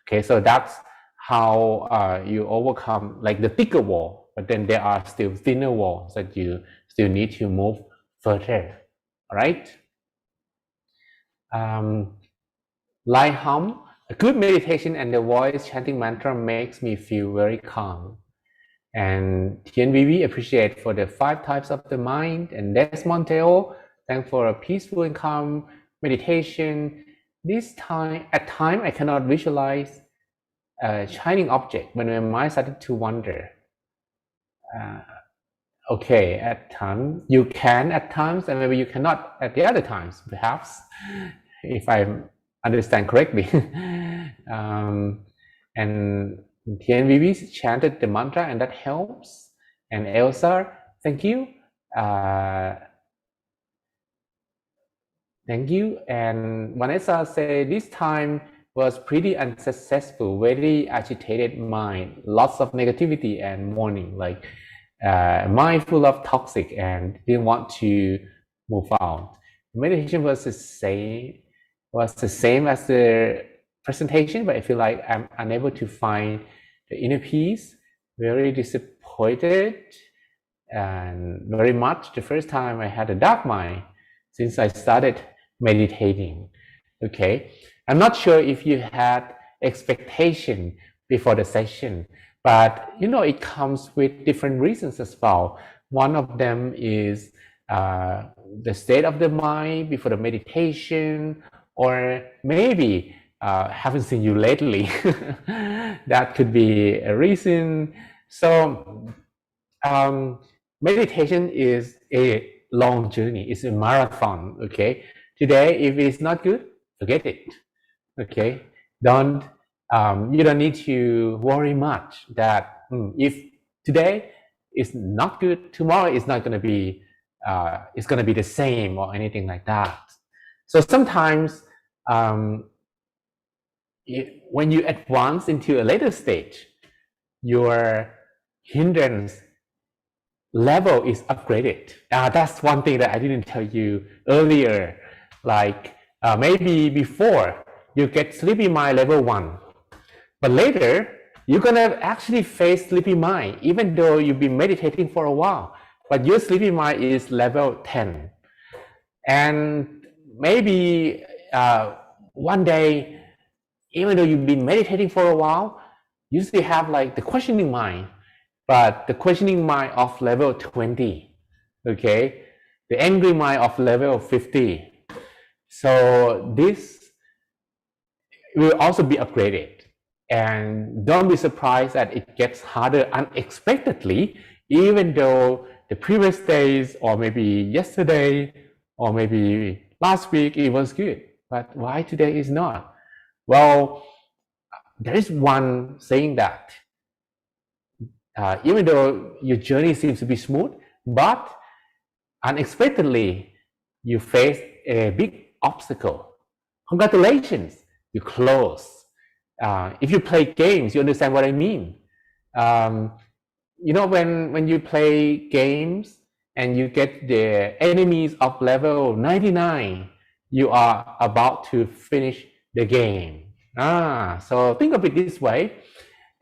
Okay, so that's how you overcome like the thicker wall, but then there are still thinner walls that you still need to move further. All right. Like hum, a good meditation and the voice chanting mantra makes me feel very calm. And TNVV appreciate for the 5 types of the mind. And Desmond Teo, thank for a peaceful and calm meditation. This time, at time, I cannot visualize a shining object when my mind started to wander. Okay, at times you can at times, and maybe you cannot at the other times, perhaps, if I understand correctly. And TNVV chanted the mantra, and that helps. And Elsa, thank you. Thank you. And Vanessa said this time was pretty unsuccessful, very agitated mind, lots of negativity and mourning, like mind full of toxic and didn't want to move out. Meditation was the same as the presentation, but I feel like I'm unable to find the inner peace, very disappointed, and very much the first time I had a dark mind since I started meditating. Okay, I'm not sure if you had expectation before the session, but you know, it comes with different reasons as well. One of them is the state of the mind before the meditation, or maybe haven't seen you lately. That could be a reason. So meditation is a long journey. It's a marathon. Okay, today if it's not good, forget it. Okay, don't you don't need to worry much that if today is not good, tomorrow is not going to be it's going to be the same or anything like that. So sometimes when you advance into a later stage, your hindrance level is upgraded. That's one thing that I didn't tell you earlier. Like maybe before you get sleepy mind level 1, but later you're gonna actually face sleepy mind even though you've been meditating for a while, but your sleepy mind is level 10. And maybe one day, even though you've been meditating for a while, you still have like the questioning mind, but the questioning mind of level 20, okay? The angry mind of level 50. So this will also be upgraded. And don't be surprised that it gets harder unexpectedly, even though the previous days or maybe yesterday or maybe last week it was good. But why today is not? Well, there is one saying that even though your journey seems to be smooth, but unexpectedly you face a big obstacle. Congratulations, you close. If you play games, you understand what I mean. You know, when you play games and you get the enemies of level 99, you are about to finish the game. So think of it this way,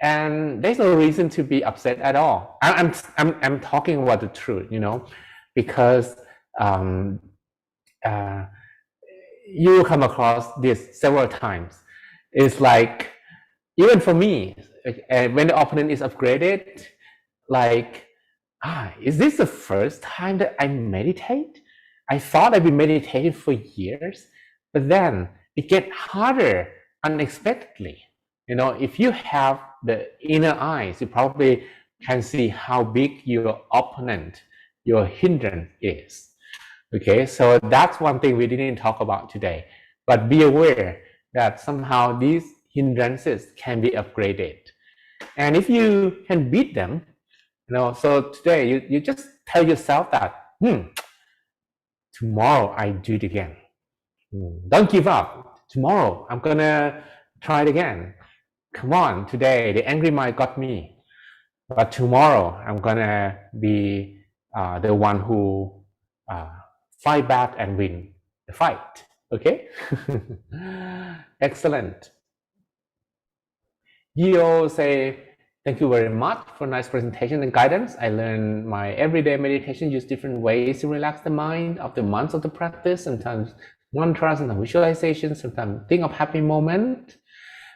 and there's no reason to be upset at all. I'm talking about the truth, you know, because you come across this several times. It's like, even for me, when the opponent is upgraded, like, is this the first time that I meditate? I thought I've been meditating for years, but then it gets harder unexpectedly. You know, if you have the inner eyes, you probably can see how big your opponent, your hindrance is. Okay, so that's one thing we didn't talk about today. But be aware that somehow these hindrances can be upgraded. And if you can beat them, you know, so today you just tell yourself that, tomorrow I do it again. Don't give up. Tomorrow I'm gonna try it again. Come on, today the angry mind got me, but tomorrow I'm gonna be the one who fight back and win the fight. Okay. Excellent. Gio say, thank you very much for nice presentation and guidance. I learned my everyday meditation, use different ways to relax the mind of the months of the practice, sometimes mantras and visualization, sometimes think of happy moment.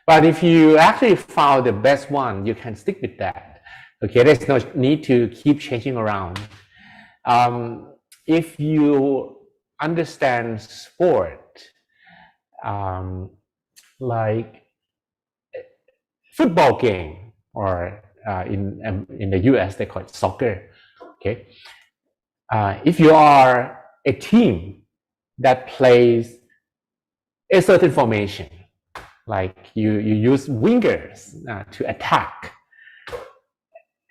But if you actually found the best one, you can stick with that. Okay, there's no need to keep changing around. If you understand sport, like football game, or in the US they call it soccer. Okay, if you are a team that plays a certain formation, like you use wingers to attack,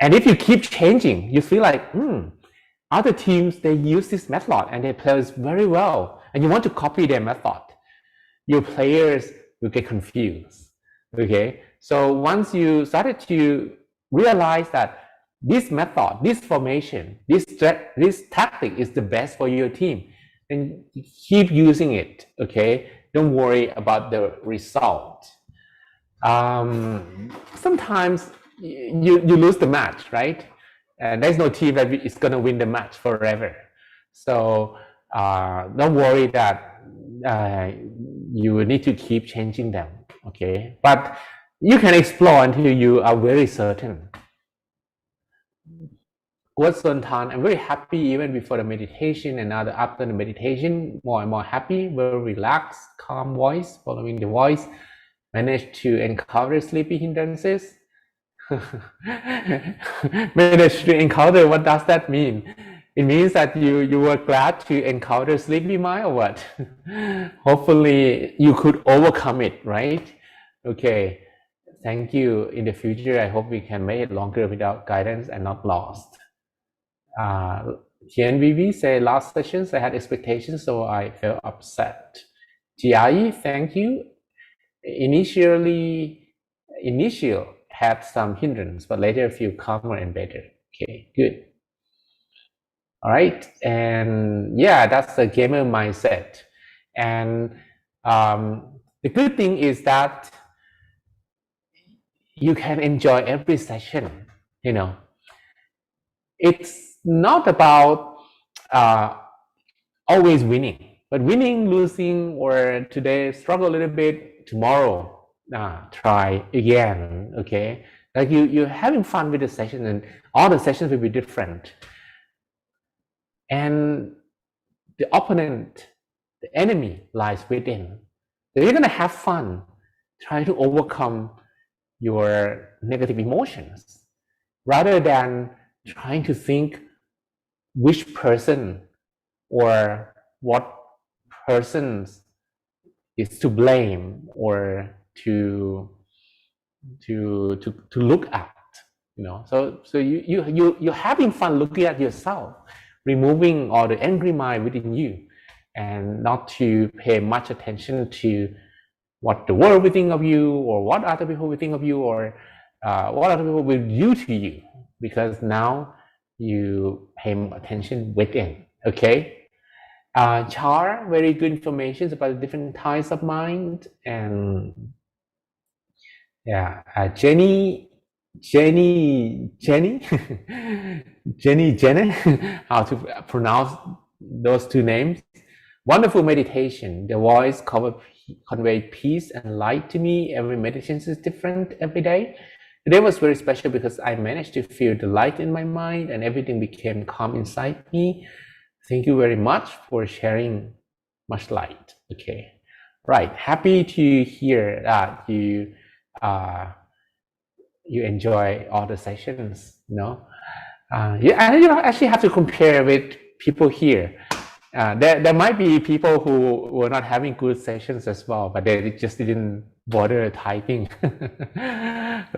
and if you keep changing, you feel like other teams, they use this method and they play very well, and you want to copy their method, your players will get confused. Okay, so once you started to realize that this method, this formation, this tactic is the best for your team, then keep using it. Okay, don't worry about the result. Sometimes you lose the match, right? And there's no team that is going to win the match forever. So don't worry that you will need to keep changing them. Okay, but you can explore until you are very certain. What's on time? I'm very happy even before the meditation, and now after the meditation, more and more happy, very relaxed, calm voice, following the voice, managed to encounter sleepy hindrances. Managed to encounter, what does that mean? It means that you were glad to encounter sleepy mind, or what? Hopefully you could overcome it, right? Okay, thank you. In the future, I hope we can make it longer without guidance and not lost. TNVV say last sessions I had expectations, so I felt upset. GIE, thank you. Initial had some hindrance, but later feel calmer and better. Okay, good. All right, and yeah, that's the gamer mindset. And the good thing is that you can enjoy every session. You know, it's not about always winning, but winning, losing, or today struggle a little bit, tomorrow try again. Okay, like you're having fun with the session, and all the sessions will be different. And the opponent, the enemy lies within. So you're gonna have fun trying to overcome your negative emotions rather than trying to think which person or what persons is to blame or to look at, you know. So you're having fun looking at yourself, removing all the angry mind within you, and not to pay much attention to what the world will think of you, or what other people will think of you, or what other people will do to you, because now you pay attention within. Okay. Char, very good information about the different types of mind. And yeah, Jenny, Jenny, how to pronounce those two names. Wonderful meditation. The voice convey peace and light to me. Every meditation is different every day. Today was very special because I managed to feel the light in my mind and everything became calm inside me. Thank you very much for sharing much light. Okay, right. Happy to hear that you enjoy all the sessions. You know, you actually have to compare with people here. There might be people who were not having good sessions as well, but they just didn't bother typing.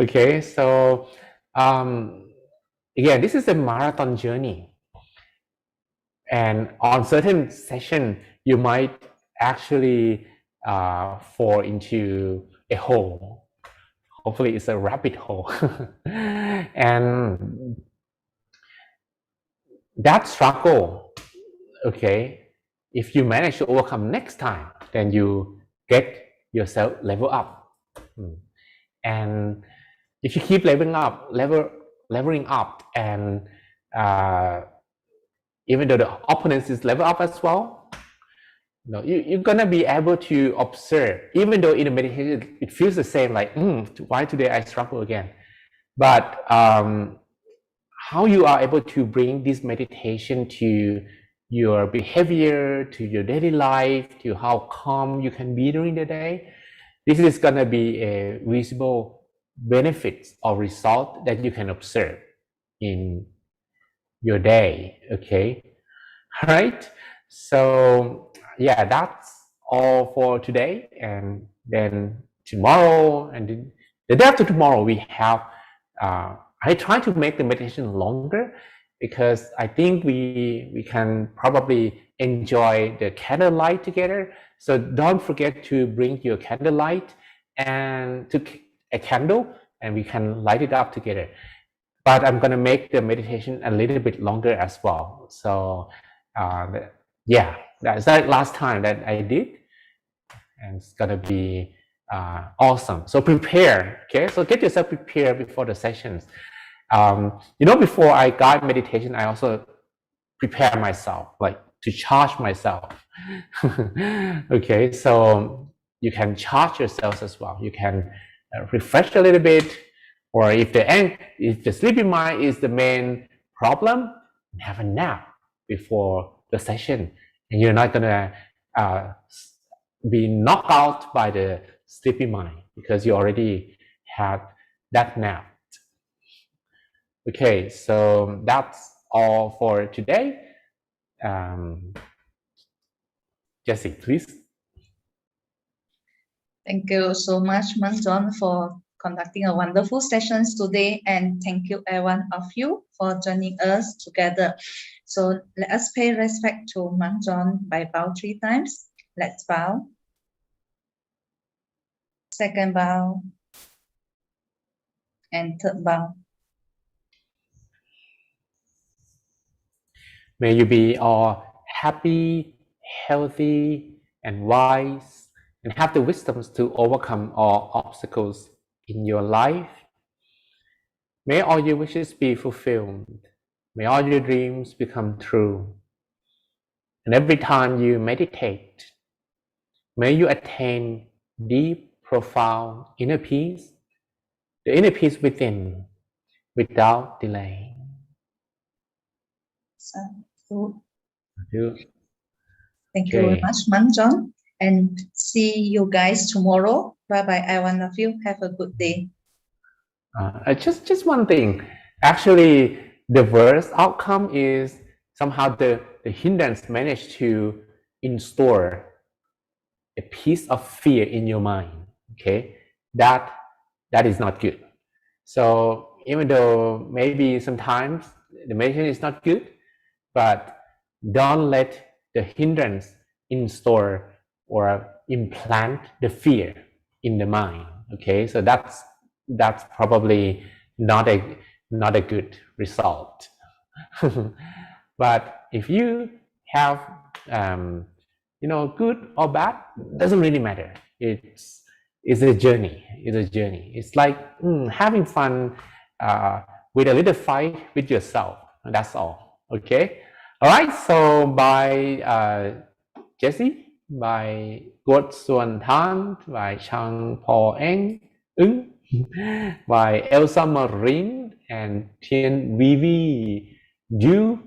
Okay, so again, this is a marathon journey. And on certain session, you might actually fall into a hole. Hopefully it's a rabbit hole. And that struggle, okay, if you manage to overcome next time, then you get yourself level up. And if you keep leveling up, and even though the opponent is level up as well, you know, you're gonna be able to observe, even though in the meditation it feels the same, like why today I struggle again. But how you are able to bring this meditation to your behavior, to your daily life, to how calm you can be during the day, this is gonna be a visible benefit or result that you can observe in your day. Okay, all right. So yeah, that's all for today. And then tomorrow and the day after tomorrow, we have I try to make the meditation longer, because I think we can probably enjoy the candlelight together. So don't forget to bring your candlelight and to a candle, and we can light it up together. But I'm gonna make the meditation a little bit longer as well. So yeah, that's like last time that I did, and it's gonna be awesome. So prepare, okay? So get yourself prepared before the sessions. You know, before I guide meditation, I also prepare myself, like to charge myself. Okay, so you can charge yourselves as well. You can refresh a little bit, or if the sleepy mind is the main problem, have a nap before the session, and you're not gonna be knocked out by the sleepy mind because you already had that nap. Okay, so that's all for today. Jessie, please. Thank you so much, Manjon, for conducting a wonderful sessions today, and thank you every one of you for joining us together. So let us pay respect to Monk John by bow 3 times. Let's bow. Second bow. And third bow. May you be all happy, healthy, and wise, and have the wisdoms to overcome all obstacles in your life. May all your wishes be fulfilled. May all your dreams become true. And every time you meditate, may you attain deep, profound inner peace, the inner peace within, without delay. Thank you very much, Monk John. And see you guys tomorrow. Bye-bye, everyone of you. Have a good day. Just one thing. Actually, the worst outcome is somehow the hindrance managed to install a piece of fear in your mind. Okay, that is not good. So even though maybe sometimes the meditation is not good, but don't let the hindrance install or implant the fear in the mind. Okay, so that's probably not a good result. But if you have good or bad, doesn't really matter. It's a journey. It's like having fun with a little fight with yourself. That's all. Okay. All right. So by Jesse, by Gột Xuân Than, by Chang Po Eng Ung, by Elsa Marine and Tien Vivi Ju,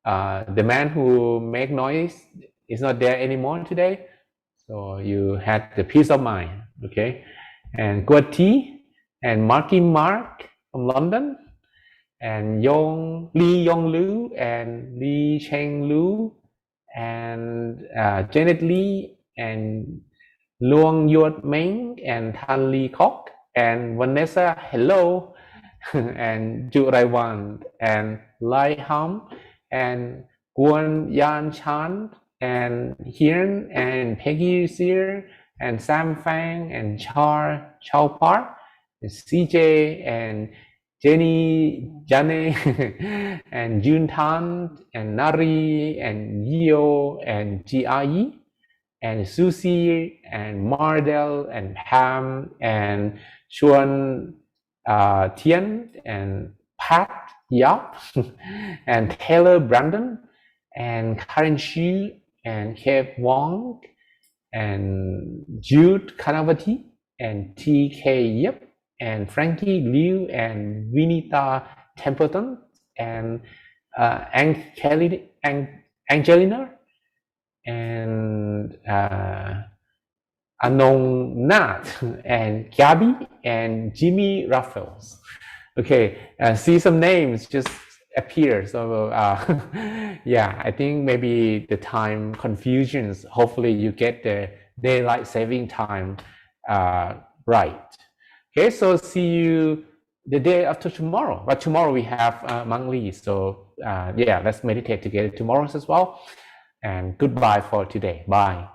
the man who make noise is not there anymore today. So you had the peace of mind. Okay. And Guat T and Marky Mark from London, and Lee Yong Lu and Lee Cheng Lu, and Janet Lee and Luong Yuat Meng and Tan Lee Kok and Vanessa Hello and Ju Rai Wan and Lai Ham and Guan Yan Chan and Hiren and Peggy Sear and Sam Fang and Chao Park and CJ and Jenny Jane and Jun Tan and Nari and Yio and Ji and Susie and Mardell and Pam and Chuan Tien and Pat Yap and Taylor Brandon and Karen Xu and Kev Wong and Jude Kanavati and TK Yip and Frankie Liu and Vinita Templeton and Angelina and Anon Nat and Gabby and Jimmy Raffles. Okay, see some names just appear. So yeah, I think maybe the time confusions, hopefully you get the daylight saving time right. Okay, so see you the day after tomorrow. But tomorrow we have Mang Li. So yeah, let's meditate together tomorrow as well. And goodbye for today. Bye.